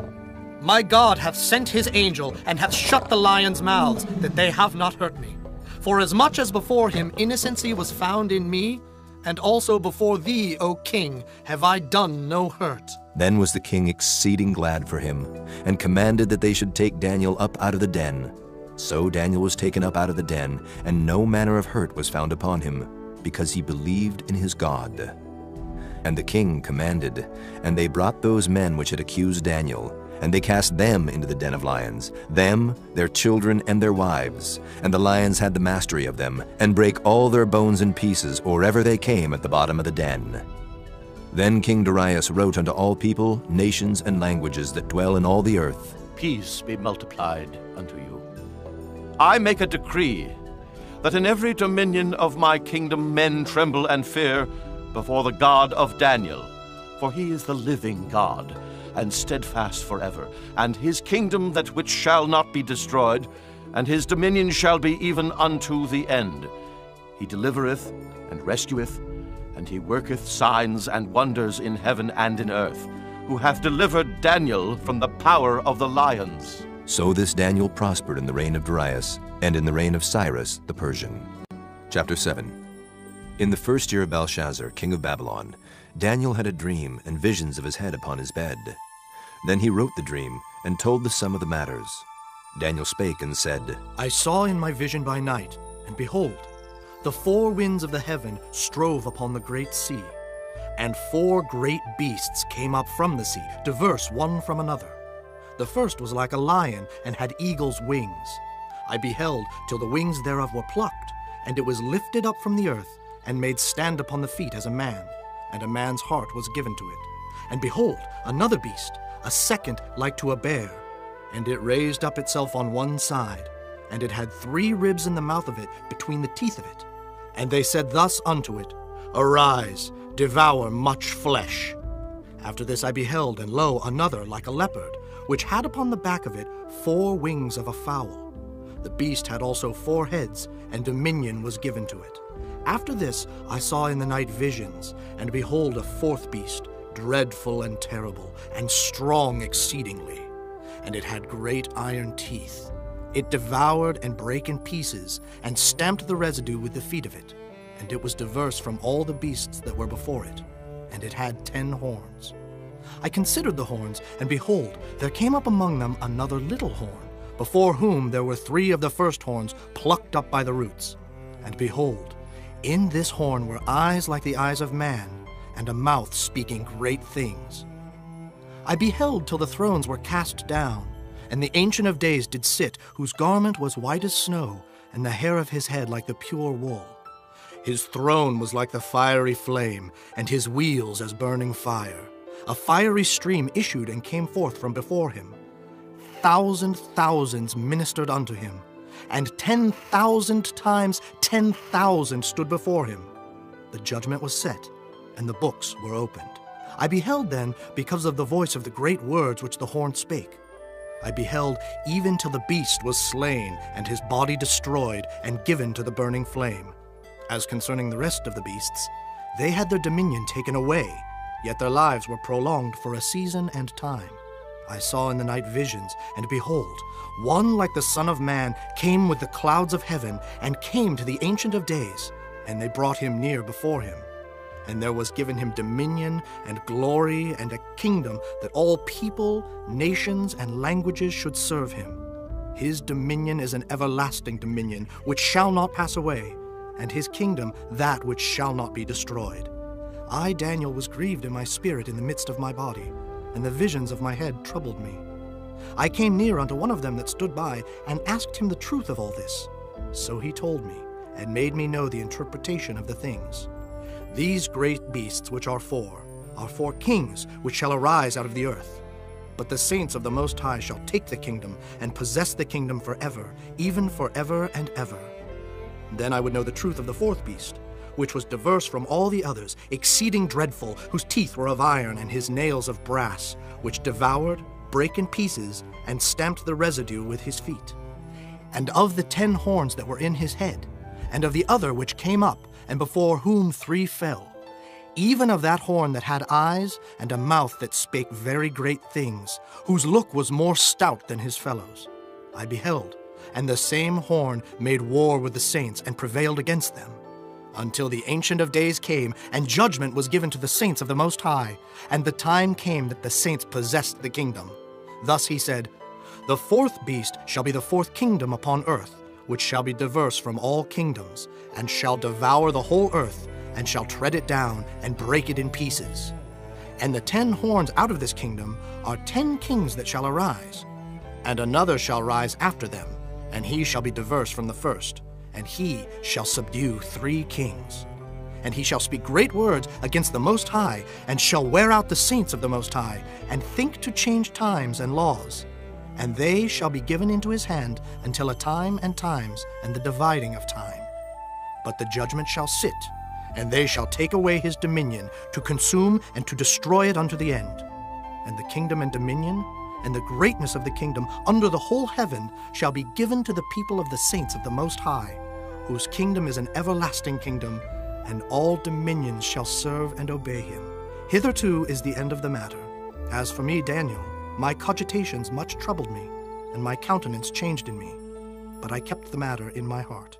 My God hath sent his angel, and hath shut the lions' mouths, that they have not hurt me. For as much as before him innocency was found in me, and also before thee, O king, have I done no hurt. Then was the king exceeding glad for him, and commanded that they should take Daniel up out of the den. So Daniel was taken up out of the den, and no manner of hurt was found upon him, because he believed in his God. And the king commanded, and they brought those men which had accused Daniel, and they cast them into the den of lions, them, their children, and their wives. And the lions had the mastery of them, and brake all their bones in pieces, or ever they came at the bottom of the den. Then King Darius wrote unto all people, nations, and languages that dwell in all the earth, Peace be multiplied unto you. I make a decree, that in every dominion of my kingdom men tremble and fear before the God of Daniel, for he is the living God, and steadfast forever, and his kingdom that which shall not be destroyed, and his dominion shall be even unto the end. He delivereth and rescueth, and he worketh signs and wonders in heaven and in earth, who hath delivered Daniel from the power of the lions. So this Daniel prospered in the reign of Darius, and in the reign of Cyrus the Persian. Chapter 7. In the first year of Belshazzar, king of Babylon, Daniel had a dream and visions of his head upon his bed. Then he wrote the dream, and told the sum of the matters. Daniel spake and said, I saw in my vision by night, and behold, the 4 winds of the heaven strove upon the great sea, And 4 great beasts came up from the sea, diverse one from another. The first was like a lion, and had eagle's wings. I beheld till the wings thereof were plucked, and it was lifted up from the earth, and made stand upon the feet as a man, and a man's heart was given to it. And behold, another beast, a second like to a bear, and it raised up itself on one side, and it had 3 ribs in the mouth of it between the teeth of it. And they said thus unto it, Arise, devour much flesh. After this I beheld, and lo, another like a leopard, which had upon the back of it 4 wings of a fowl. The beast had also 4 heads, and dominion was given to it. After this I saw in the night visions, and behold a 4th beast, dreadful and terrible, and strong exceedingly. And it had great iron teeth. It devoured and brake in pieces, and stamped the residue with the feet of it. And it was diverse from all the beasts that were before it. And it had 10 horns. I considered the horns, and behold, there came up among them another little horn, before whom there were 3 of the first horns plucked up by the roots. And behold, in this horn were eyes like the eyes of man, and a mouth speaking great things. I beheld till the thrones were cast down, and the Ancient of Days did sit, whose garment was white as snow, and the hair of his head like the pure wool. His throne was like the fiery flame, and his wheels as burning fire. A fiery stream issued and came forth from before him. Thousands ministered unto him, and 10,000 times 10,000 stood before him. The judgment was set, and the books were opened. I beheld then, because of the voice of the great words which the horn spake. I beheld even till the beast was slain, and his body destroyed, and given to the burning flame. As concerning the rest of the beasts, they had their dominion taken away, yet their lives were prolonged for a season and time. I saw in the night visions, and behold, one like the Son of Man came with the clouds of heaven, and came to the Ancient of Days, and they brought him near before him. And there was given him dominion and glory and a kingdom, that all people, nations, and languages should serve him. His dominion is an everlasting dominion, which shall not pass away, and his kingdom that which shall not be destroyed. I, Daniel, was grieved in my spirit in the midst of my body, and the visions of my head troubled me. I came near unto one of them that stood by, and asked him the truth of all this. So he told me, and made me know the interpretation of the things. These great beasts which are 4 kings which shall arise out of the earth. But the saints of the Most High shall take the kingdom, and possess the kingdom forever, even forever and ever. Then I would know the truth of the 4th beast, which was diverse from all the others, exceeding dreadful, whose teeth were of iron, and his nails of brass, which devoured, brake in pieces, and stamped the residue with his feet. And of the 10 horns that were in his head, and of the other which came up, and before whom 3 fell, even of that horn that had eyes, and a mouth that spake very great things, whose look was more stout than his fellows, I beheld, and the same horn made war with the saints, and prevailed against them, until the Ancient of Days came, and judgment was given to the saints of the Most High, and the time came that the saints possessed the kingdom. Thus he said, The 4th beast shall be the 4th kingdom upon earth, which shall be diverse from all kingdoms, and shall devour the whole earth, and shall tread it down, and break it in pieces. And the 10 horns out of this kingdom are 10 kings that shall arise, and another shall rise after them, and he shall be diverse from the first, and he shall subdue 3 kings. And he shall speak great words against the Most High, and shall wear out the saints of the Most High, and think to change times and laws. And they shall be given into his hand until a time and times, and the dividing of time. But the judgment shall sit, and they shall take away his dominion, to consume and to destroy it unto the end. And the kingdom and dominion, and the greatness of the kingdom under the whole heaven shall be given to the people of the saints of the Most High, whose kingdom is an everlasting kingdom, and all dominions shall serve and obey him. Hitherto is the end of the matter. As for me, Daniel, my cogitations much troubled me, and my countenance changed in me. But I kept the matter in my heart.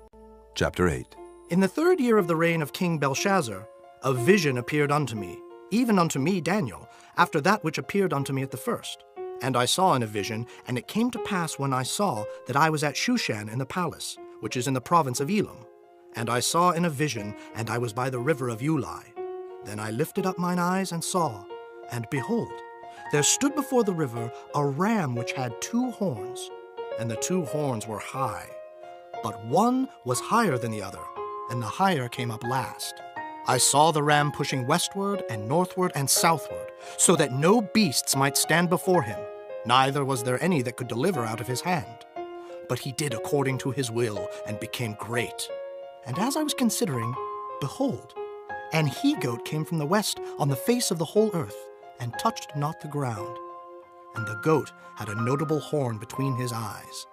Chapter 8. In the 3rd year of the reign of King Belshazzar, a vision appeared unto me, even unto me, Daniel, after that which appeared unto me at the first. And I saw in a vision, and it came to pass when I saw that I was at Shushan in the palace, which is in the province of Elam. And I saw in a vision, and I was by the river of Ulai. Then I lifted up mine eyes and saw, and behold, there stood before the river a ram which had 2 horns, and the 2 horns were high. But one was higher than the other, and the higher came up last. I saw the ram pushing westward and northward and southward, so that no beasts might stand before him, neither was there any that could deliver out of his hand. But he did according to his will, and became great. And as I was considering, behold, an he-goat came from the west on the face of the whole earth, and touched not the ground. And the goat had a notable horn between his eyes.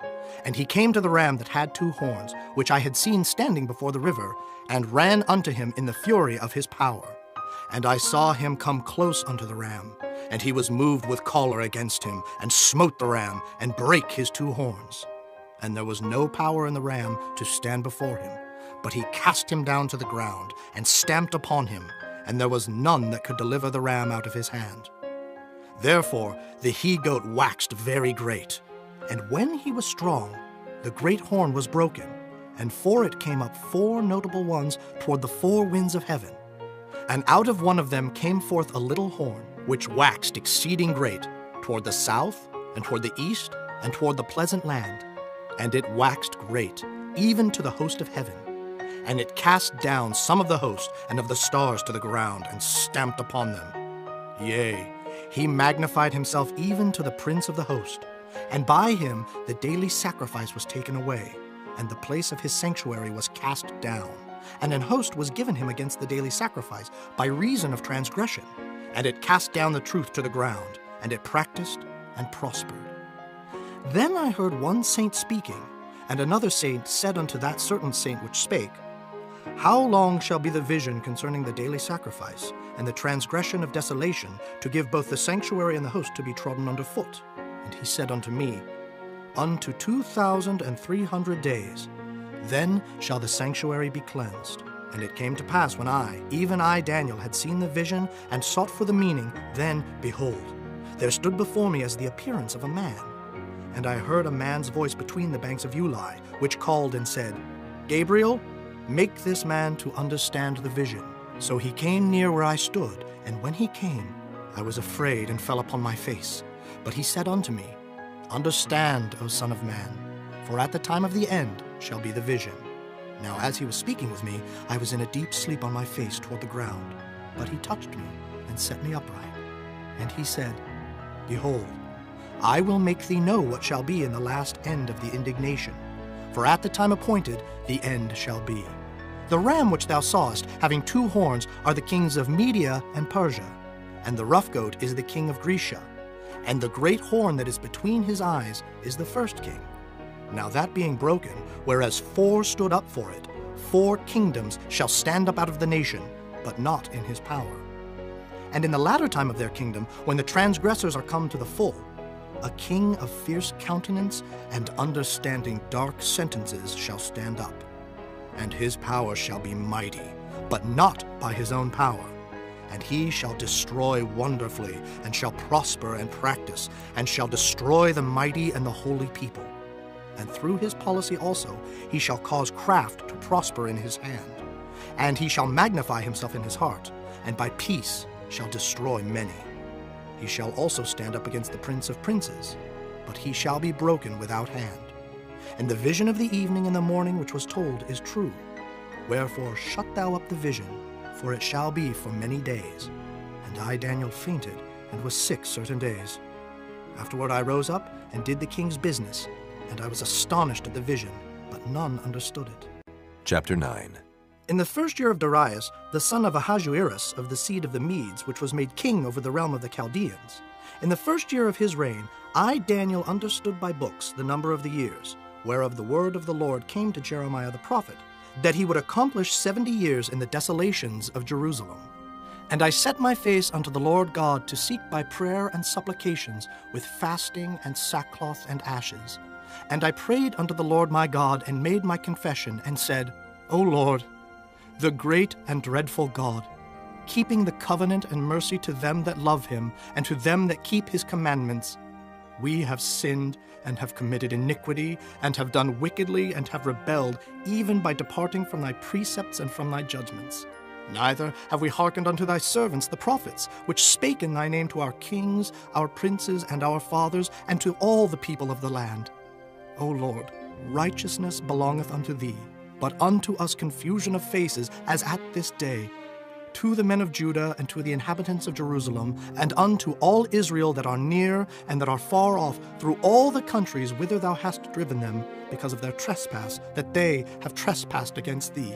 And he came to the ram that had 2 horns, which I had seen standing before the river, and ran unto him in the fury of his power. And I saw him come close unto the ram, and he was moved with choler against him, and smote the ram, and brake his 2 horns. And there was no power in the ram to stand before him, but he cast him down to the ground, and stamped upon him, and there was none that could deliver the ram out of his hand. Therefore the he-goat waxed very great, and when he was strong, the great horn was broken, and for it came up 4 notable ones toward the 4 winds of heaven. And out of one of them came forth a little horn, which waxed exceeding great, toward the south, and toward the east, and toward the pleasant land. And it waxed great, even to the host of heaven. And it cast down some of the host and of the stars to the ground, and stamped upon them. Yea, he magnified himself even to the prince of the host. And by him the daily sacrifice was taken away, and the place of his sanctuary was cast down. And an host was given him against the daily sacrifice by reason of transgression. And it cast down the truth to the ground, and it practiced and prospered. Then I heard one saint speaking, and another saint said unto that certain saint which spake, How long shall be the vision concerning the daily sacrifice, and the transgression of desolation, to give both the sanctuary and the host to be trodden under foot? And he said unto me, Unto 2,300 days. Then shall the sanctuary be cleansed. And it came to pass when I, even I, Daniel, had seen the vision, and sought for the meaning, then, behold, there stood before me as the appearance of a man. And I heard a man's voice between the banks of Uli, which called and said, Gabriel, make this man to understand the vision. So he came near where I stood, and when he came, I was afraid and fell upon my face. But he said unto me, Understand, O Son of Man, for at the time of the end shall be the vision. Now as he was speaking with me, I was in a deep sleep on my face toward the ground. But he touched me and set me upright. And he said, Behold, I will make thee know what shall be in the last end of the indignation. For at the time appointed the end shall be. The ram which thou sawest, having 2 horns, are the kings of Media and Persia, and the rough goat is the king of Grecia, and the great horn that is between his eyes is the first king. Now that being broken, whereas 4 stood up for it, 4 kingdoms shall stand up out of the nation, but not in his power. And in the latter time of their kingdom, when the transgressors are come to the full, a king of fierce countenance and understanding dark sentences shall stand up. And his power shall be mighty, but not by his own power. And he shall destroy wonderfully, and shall prosper and practice, and shall destroy the mighty and the holy people. And through his policy also he shall cause craft to prosper in his hand. And he shall magnify himself in his heart, and by peace shall destroy many. He shall also stand up against the prince of princes, but he shall be broken without hand. And the vision of the evening and the morning which was told is true. Wherefore shut thou up the vision, for it shall be for many days. And I, Daniel, fainted, and was sick certain days. Afterward I rose up, and did the king's business, and I was astonished at the vision, but none understood it. Chapter 9. In the first year of Darius, the son of Ahasuerus of the seed of the Medes, which was made king over the realm of the Chaldeans, in the first year of his reign, I, Daniel, understood by books the number of the years, whereof the word of the Lord came to Jeremiah the prophet, that he would accomplish 70 years in the desolations of Jerusalem. And I set my face unto the Lord God to seek by prayer and supplications with fasting and sackcloth and ashes. And I prayed unto the Lord my God, and made my confession, and said, O Lord, the great and dreadful God, keeping the covenant and mercy to them that love him, and to them that keep his commandments, we have sinned, and have committed iniquity, and have done wickedly, and have rebelled, even by departing from thy precepts and from thy judgments. Neither have we hearkened unto thy servants the prophets, which spake in thy name to our kings, our princes, and our fathers, and to all the people of the land. O Lord, righteousness belongeth unto thee, but unto us confusion of faces, as at this day. To the men of Judah and to the inhabitants of Jerusalem, and unto all Israel that are near and that are far off, through all the countries whither thou hast driven them, because of their trespass, that they have trespassed against thee.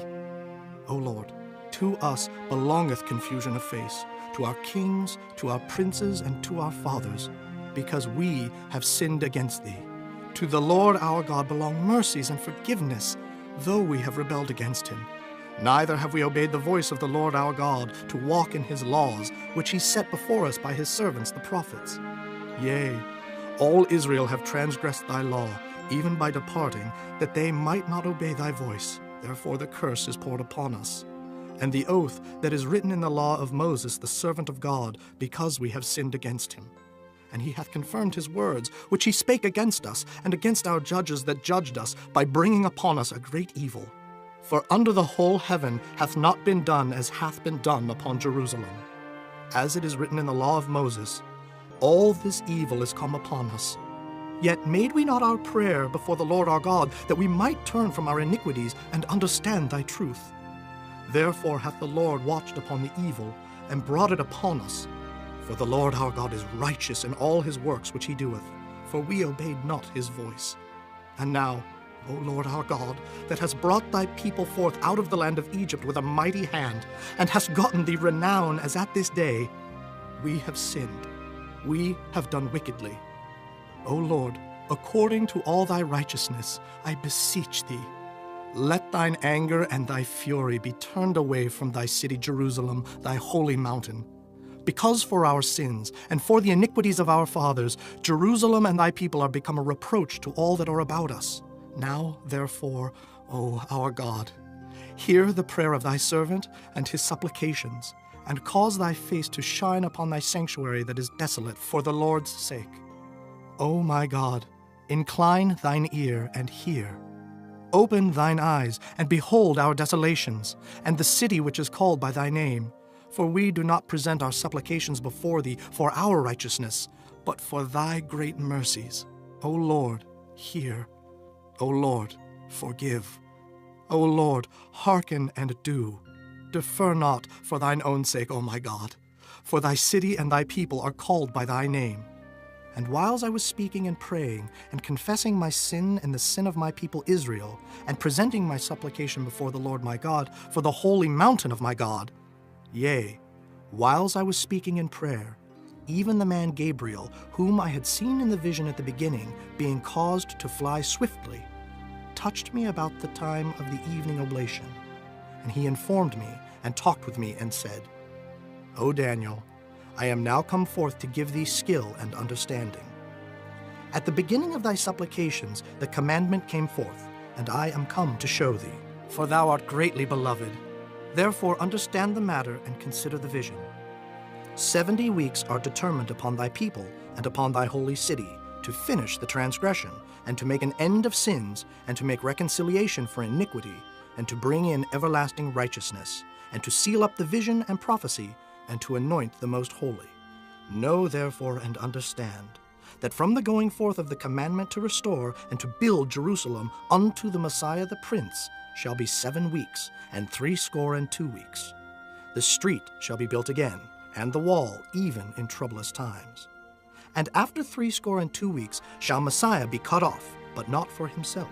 O Lord, to us belongeth confusion of face, to our kings, to our princes, and to our fathers, because we have sinned against thee. To the Lord our God belong mercies and forgiveness, though we have rebelled against him. Neither have we obeyed the voice of the Lord our God, to walk in his laws, which he set before us by his servants the prophets. Yea, all Israel have transgressed thy law, even by departing, that they might not obey thy voice. Therefore the curse is poured upon us. And the oath that is written in the law of Moses, the servant of God, because we have sinned against him. And he hath confirmed his words, which he spake against us, and against our judges that judged us, by bringing upon us a great evil. For under the whole heaven hath not been done as hath been done upon Jerusalem. As it is written in the law of Moses, all this evil is come upon us. Yet made we not our prayer before the Lord our God, that we might turn from our iniquities and understand thy truth. Therefore hath the Lord watched upon the evil, and brought it upon us. For the Lord our God is righteous in all his works which he doeth, for we obeyed not his voice. And now, O Lord our God, that hast brought thy people forth out of the land of Egypt with a mighty hand, and hast gotten thee renown as at this day, we have sinned, we have done wickedly. O Lord, according to all thy righteousness, I beseech thee, let thine anger and thy fury be turned away from thy city Jerusalem, thy holy mountain. Because for our sins and for the iniquities of our fathers, Jerusalem and thy people are become a reproach to all that are about us. Now, therefore, O our God, hear the prayer of thy servant and his supplications, and cause thy face to shine upon thy sanctuary that is desolate for the Lord's sake. O my God, incline thine ear and hear. Open thine eyes and behold our desolations, and the city which is called by thy name. For we do not present our supplications before thee for our righteousness, but for thy great mercies. O Lord, hear. O Lord, forgive. O Lord, hearken and do. Defer not for thine own sake, O my God, for thy city and thy people are called by thy name. And whiles I was speaking and praying, and confessing my sin and the sin of my people Israel, and presenting my supplication before the Lord my God for the holy mountain of my God, yea, whiles I was speaking in prayer, even the man Gabriel, whom I had seen in the vision at the beginning, being caused to fly swiftly, touched me about the time of the evening oblation. And he informed me, and talked with me, and said, O Daniel, I am now come forth to give thee skill and understanding. At the beginning of thy supplications the commandment came forth, and I am come to show thee. For thou art greatly beloved. Therefore understand the matter and consider the vision. 70 weeks are determined upon thy people and upon thy holy city, to finish the transgression, and to make an end of sins, and to make reconciliation for iniquity, and to bring in everlasting righteousness, and to seal up the vision and prophecy, and to anoint the most holy. Know therefore and understand, that from the going forth of the commandment to restore and to build Jerusalem unto the Messiah the Prince shall be 7 weeks, and 62 weeks. The street shall be built again, and the wall even in troublous times. And after 62 weeks shall Messiah be cut off, but not for himself.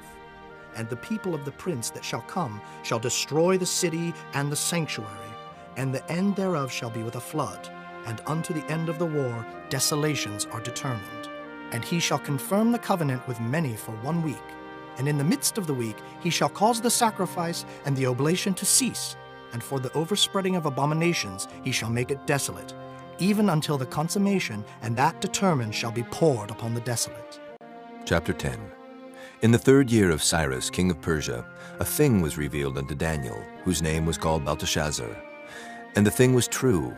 And the people of the prince that shall come shall destroy the city and the sanctuary, and the end thereof shall be with a flood, and unto the end of the war desolations are determined. And he shall confirm the covenant with many for 1 week, and in the midst of the week he shall cause the sacrifice and the oblation to cease, and for the overspreading of abominations he shall make it desolate, even until the consummation, and that determined shall be poured upon the desolate. Chapter 10. In the 3rd year of Cyrus, king of Persia, a thing was revealed unto Daniel, whose name was called Belteshazzar. And the thing was true,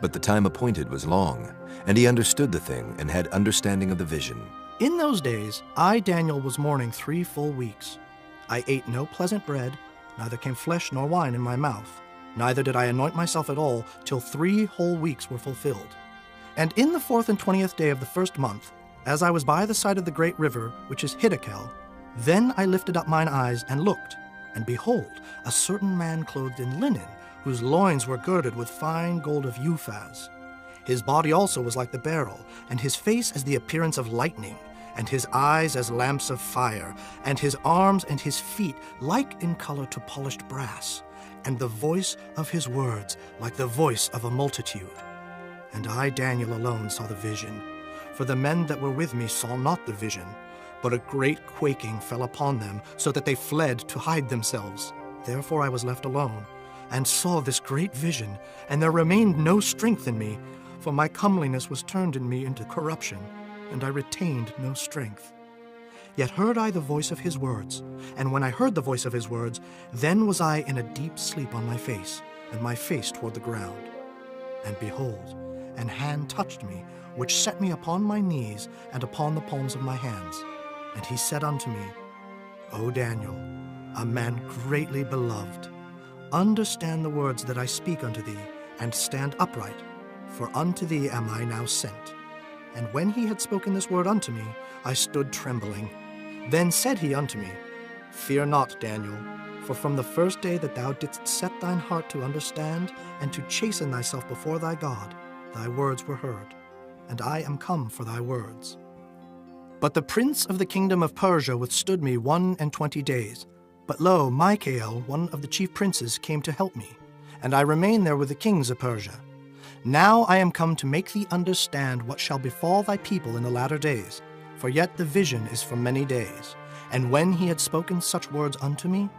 but the time appointed was long, and he understood the thing, and had understanding of the vision. In those days I, Daniel, was mourning 3 full weeks. I ate no pleasant bread, neither came flesh nor wine in my mouth, neither did I anoint myself at all till 3 whole weeks were fulfilled. And in the 4th and 20th day of the 1st month, as I was by the side of the great river, which is Hiddekel, then I lifted up mine eyes and looked, and behold, a certain man clothed in linen, whose loins were girded with fine gold of Uphaz. His body also was like the beryl, and his face as the appearance of lightning, and his eyes as lamps of fire, and his arms and his feet like in color to polished brass, and the voice of his words like the voice of a multitude. And I, Daniel, alone saw the vision, for the men that were with me saw not the vision, but a great quaking fell upon them, so that they fled to hide themselves. Therefore I was left alone, and saw this great vision, and there remained no strength in me, for my comeliness was turned in me into corruption, and I retained no strength. Yet heard I the voice of his words, and when I heard the voice of his words, then was I in a deep sleep on my face, and my face toward the ground. And behold, an hand touched me, which set me upon my knees and upon the palms of my hands. And he said unto me, O Daniel, a man greatly beloved, understand the words that I speak unto thee, and stand upright, for unto thee am I now sent. And when he had spoken this word unto me, I stood trembling. Then said he unto me, Fear not, Daniel, for from the first day that thou didst set thine heart to understand and to chasten thyself before thy God, thy words were heard, and I am come for thy words. But the prince of the kingdom of Persia withstood me 21 days. But lo, Michael, one of the chief princes, came to help me, and I remained there with the kings of Persia. Now I am come to make thee understand what shall befall thy people in the latter days, for yet the vision is for many days. And when he had spoken such words unto me,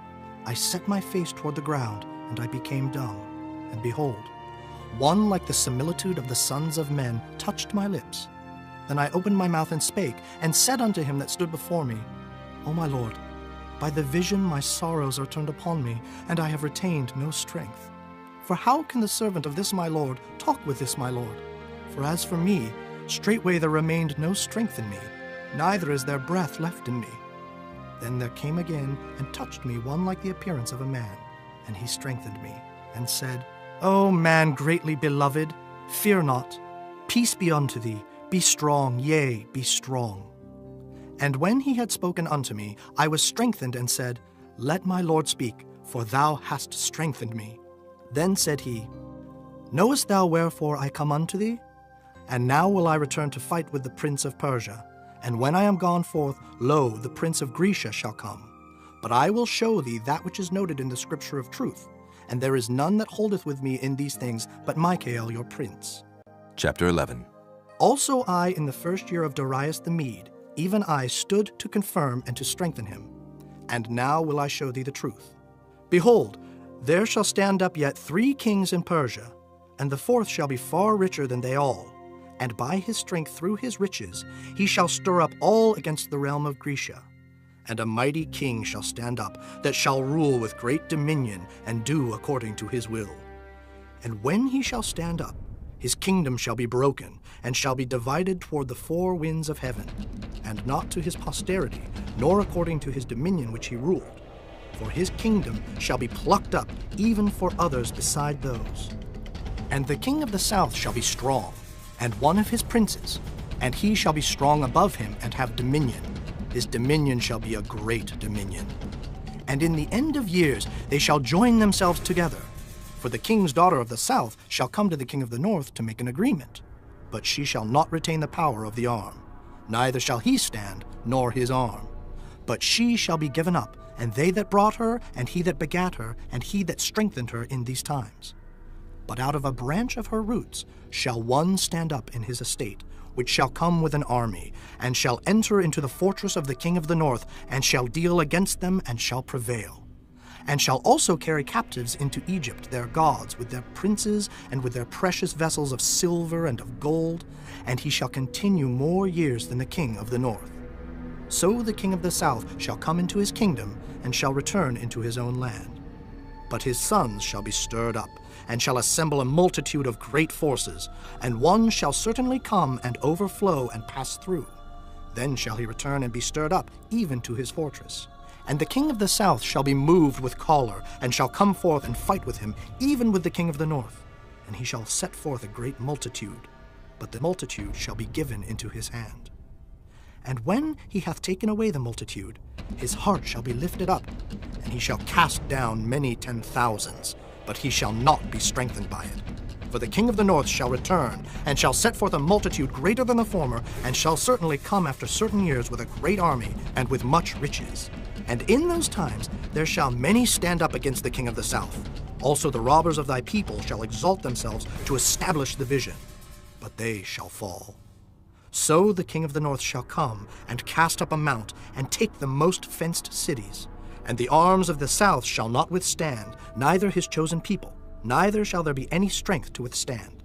I set my face toward the ground, and I became dumb. And behold, one like the similitude of the sons of men touched my lips. Then I opened my mouth and spake, and said unto him that stood before me, O my Lord, by the vision my sorrows are turned upon me, and I have retained no strength. For how can the servant of this my Lord talk with this my Lord? For as for me, straightway there remained no strength in me, neither is there breath left in me. Then there came again and touched me one like the appearance of a man, and he strengthened me, and said, O man greatly beloved, fear not. Peace be unto thee. Be strong, yea, be strong. And when he had spoken unto me, I was strengthened, and said, Let my Lord speak, for thou hast strengthened me. Then said he, Knowest thou wherefore I come unto thee? And now will I return to fight with the prince of Persia. And when I am gone forth, lo, the prince of Grecia shall come. But I will show thee that which is noted in the scripture of truth. And there is none that holdeth with me in these things, but Michael your prince. Chapter 11. Also I, in the first year of Darius the Mede, even I stood to confirm and to strengthen him. And now will I show thee the truth. Behold, there shall stand up yet 3 kings in Persia, and the 4th shall be far richer than they all. And by his strength through his riches he shall stir up all against the realm of Grecia. And a mighty king shall stand up, that shall rule with great dominion, and do according to his will. And when he shall stand up, his kingdom shall be broken, and shall be divided toward the 4 winds of heaven, and not to his posterity, nor according to his dominion which he ruled. For his kingdom shall be plucked up, even for others beside those. And the king of the south shall be strong, and one of his princes, and he shall be strong above him, and have dominion. His dominion shall be a great dominion. And in the end of years they shall join themselves together. For the king's daughter of the south shall come to the king of the north to make an agreement. But she shall not retain the power of the arm, neither shall he stand, nor his arm. But she shall be given up, and they that brought her, and he that begat her, and he that strengthened her in these times. But out of a branch of her roots shall one stand up in his estate, which shall come with an army, and shall enter into the fortress of the king of the north, and shall deal against them, and shall prevail. And shall also carry captives into Egypt their gods, with their princes, and with their precious vessels of silver and of gold, and he shall continue more years than the king of the north. So the king of the south shall come into his kingdom, and shall return into his own land. But his sons shall be stirred up, and shall assemble a multitude of great forces, and one shall certainly come and overflow and pass through. Then shall he return and be stirred up, even to his fortress. And the king of the south shall be moved with choler, and shall come forth and fight with him, even with the king of the north. And he shall set forth a great multitude, but the multitude shall be given into his hand. And when he hath taken away the multitude, his heart shall be lifted up, and he shall cast down many 10,000s, but he shall not be strengthened by it. For the king of the north shall return, and shall set forth a multitude greater than the former, and shall certainly come after certain years with a great army, and with much riches. And in those times there shall many stand up against the king of the south. Also the robbers of thy people shall exalt themselves to establish the vision, but they shall fall. So the king of the north shall come, and cast up a mount, and take the most fenced cities. And the arms of the south shall not withstand, neither his chosen people, neither shall there be any strength to withstand.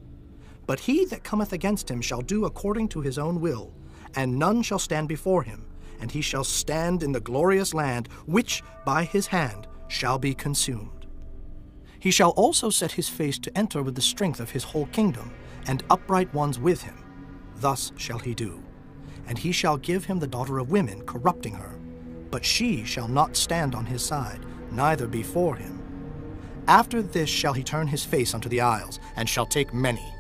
But he that cometh against him shall do according to his own will, and none shall stand before him, and he shall stand in the glorious land, which by his hand shall be consumed. He shall also set his face to enter with the strength of his whole kingdom, and upright ones with him. Thus shall he do. And he shall give him the daughter of women, corrupting her. But she shall not stand on his side, neither before him. After this shall he turn his face unto the isles, and shall take many.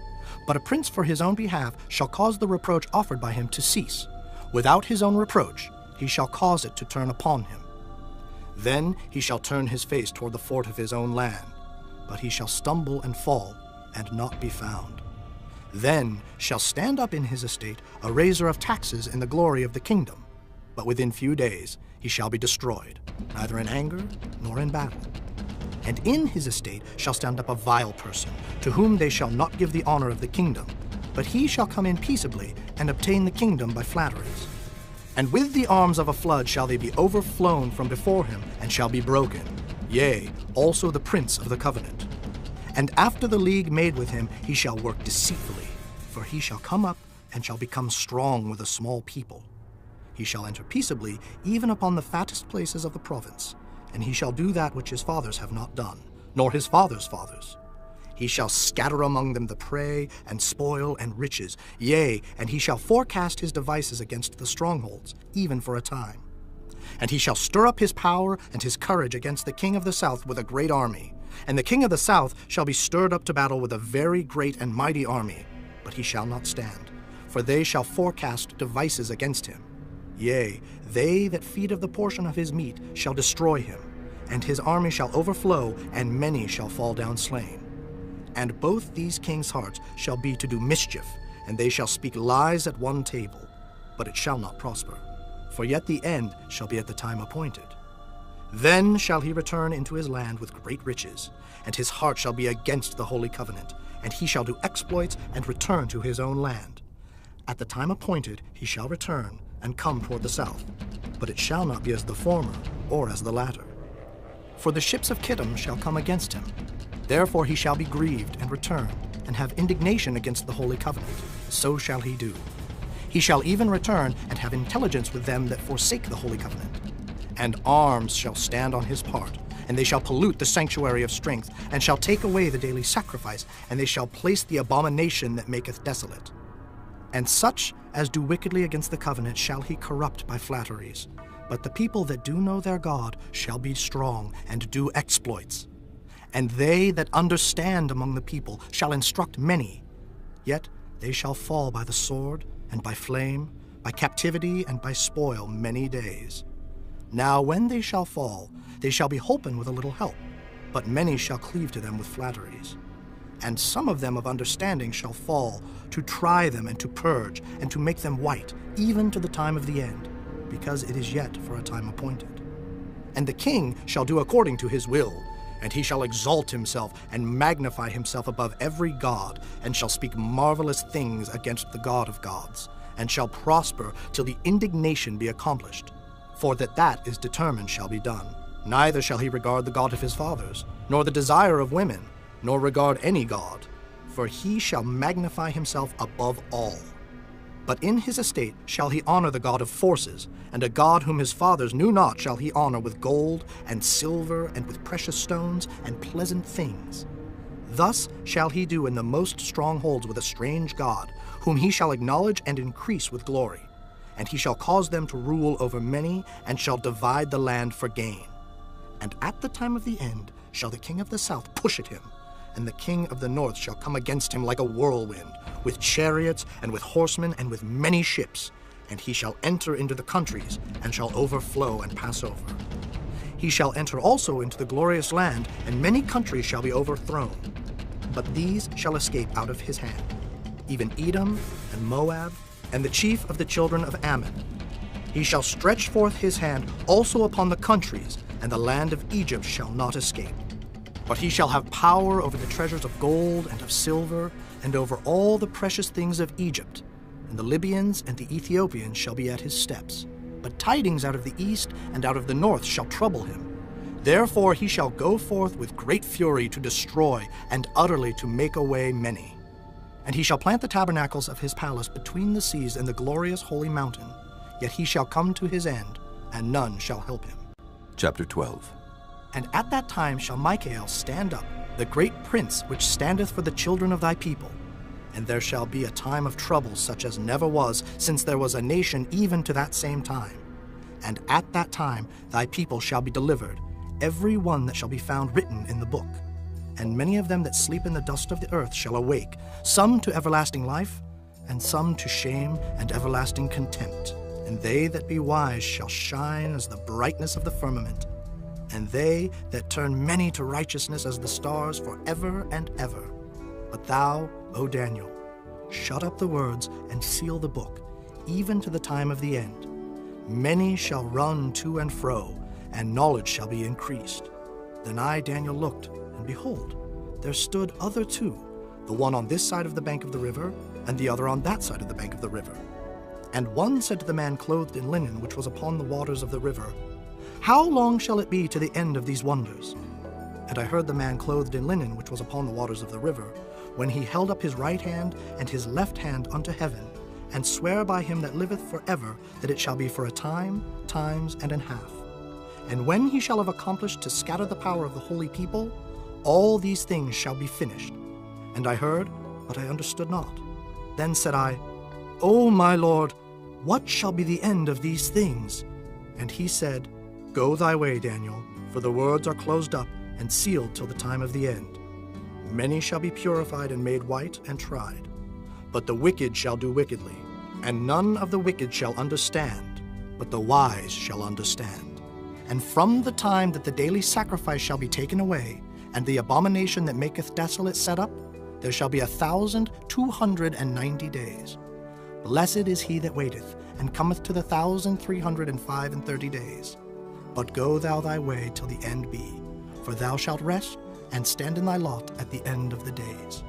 But a prince for his own behalf shall cause the reproach offered by him to cease. Without his own reproach he shall cause it to turn upon him. Then he shall turn his face toward the fort of his own land, but he shall stumble and fall, and not be found. Then shall stand up in his estate a raiser of taxes in the glory of the kingdom, but within few days he shall be destroyed, neither in anger nor in battle. And in his estate shall stand up a vile person, to whom they shall not give the honor of the kingdom, but he shall come in peaceably, and obtain the kingdom by flatteries. And with the arms of a flood shall they be overflown from before him, and shall be broken, yea, also the prince of the covenant. And after the league made with him, he shall work deceitfully, for he shall come up, and shall become strong with a small people. He shall enter peaceably, even upon the fattest places of the province, and he shall do that which his fathers have not done, nor his fathers' fathers. He shall scatter among them the prey, and spoil, and riches, yea, and he shall forecast his devices against the strongholds, even for a time. And he shall stir up his power and his courage against the king of the south with a great army. And the king of the south shall be stirred up to battle with a very great and mighty army, but he shall not stand, for they shall forecast devices against him. Yea, they that feed of the portion of his meat shall destroy him, and his army shall overflow, and many shall fall down slain. And both these kings' hearts shall be to do mischief, and they shall speak lies at one table, but it shall not prosper, for yet the end shall be at the time appointed. Then shall he return into his land with great riches, and his heart shall be against the holy covenant, and he shall do exploits and return to his own land. At the time appointed he shall return and come toward the south, but it shall not be as the former or as the latter. For the ships of Kittim shall come against him. Therefore he shall be grieved and return, and have indignation against the holy covenant. So shall he do. He shall even return and have intelligence with them that forsake the holy covenant. And arms shall stand on his part, and they shall pollute the sanctuary of strength, and shall take away the daily sacrifice, and they shall place the abomination that maketh desolate. And such as do wickedly against the covenant shall he corrupt by flatteries. But the people that do know their God shall be strong, and do exploits. And they that understand among the people shall instruct many. Yet they shall fall by the sword, and by flame, by captivity, and by spoil many days. Now when they shall fall, they shall be holpen with a little help, but many shall cleave to them with flatteries. And some of them of understanding shall fall, to try them and to purge, and to make them white, even to the time of the end, because it is yet for a time appointed. And the king shall do according to his will, and he shall exalt himself and magnify himself above every god, and shall speak marvelous things against the God of gods, and shall prosper till the indignation be accomplished. For that is determined shall be done. Neither shall he regard the God of his fathers, nor the desire of women, nor regard any god, for he shall magnify himself above all. But in his estate shall he honor the God of forces, and a God whom his fathers knew not shall he honor with gold and silver and with precious stones and pleasant things. Thus shall he do in the most strongholds with a strange God, whom he shall acknowledge and increase with glory. and he shall cause them to rule over many, and shall divide the land for gain. And at the time of the end shall the king of the south push at him, and the king of the north shall come against him like a whirlwind, with chariots, and with horsemen, and with many ships. And he shall enter into the countries, and shall overflow and pass over. He shall enter also into the glorious land, and many countries shall be overthrown. But these shall escape out of his hand, even Edom and Moab, and the chief of the children of Ammon. He shall stretch forth his hand also upon the countries, and the land of Egypt shall not escape. But he shall have power over the treasures of gold and of silver, and over all the precious things of Egypt. And the Libyans and the Ethiopians shall be at his steps. But tidings out of the east and out of the north shall trouble him. Therefore he shall go forth with great fury to destroy, and utterly to make away many. And he shall plant the tabernacles of his palace between the seas and the glorious holy mountain. Yet he shall come to his end, and none shall help him. Chapter 12. And at that time shall Michael stand up, the great prince which standeth for the children of thy people. And there shall be a time of trouble such as never was, since there was a nation even to that same time. And at that time thy people shall be delivered, every one that shall be found written in the book. And many of them that sleep in the dust of the earth shall awake, some to everlasting life, and some to shame and everlasting contempt. And they that be wise shall shine as the brightness of the firmament, and they that turn many to righteousness as the stars forever and ever. But thou, O Daniel, shut up the words and seal the book, even to the time of the end. Many shall run to and fro, and knowledge shall be increased. Then I, Daniel, looked, and behold, there stood other two, the one on this side of the bank of the river, and the other on that side of the bank of the river. And one said to the man clothed in linen, which was upon the waters of the river, How long shall it be to the end of these wonders? And I heard the man clothed in linen, which was upon the waters of the river, when he held up his right hand and his left hand unto heaven, and sware by him that liveth forever, that it shall be for a time, times, and an half. And when he shall have accomplished to scatter the power of the holy people, all these things shall be finished. And I heard, but I understood not. Then said I, O my Lord, what shall be the end of these things? And he said, Go thy way, Daniel, for the words are closed up and sealed till the time of the end. Many shall be purified and made white and tried. But the wicked shall do wickedly, and none of the wicked shall understand, but the wise shall understand. And from the time that the daily sacrifice shall be taken away, and the abomination that maketh desolate set up, there shall be 1,290 days. Blessed is he that waiteth, and cometh to the 1,335 days. But go thou thy way till the end be, for thou shalt rest, and stand in thy lot at the end of the days.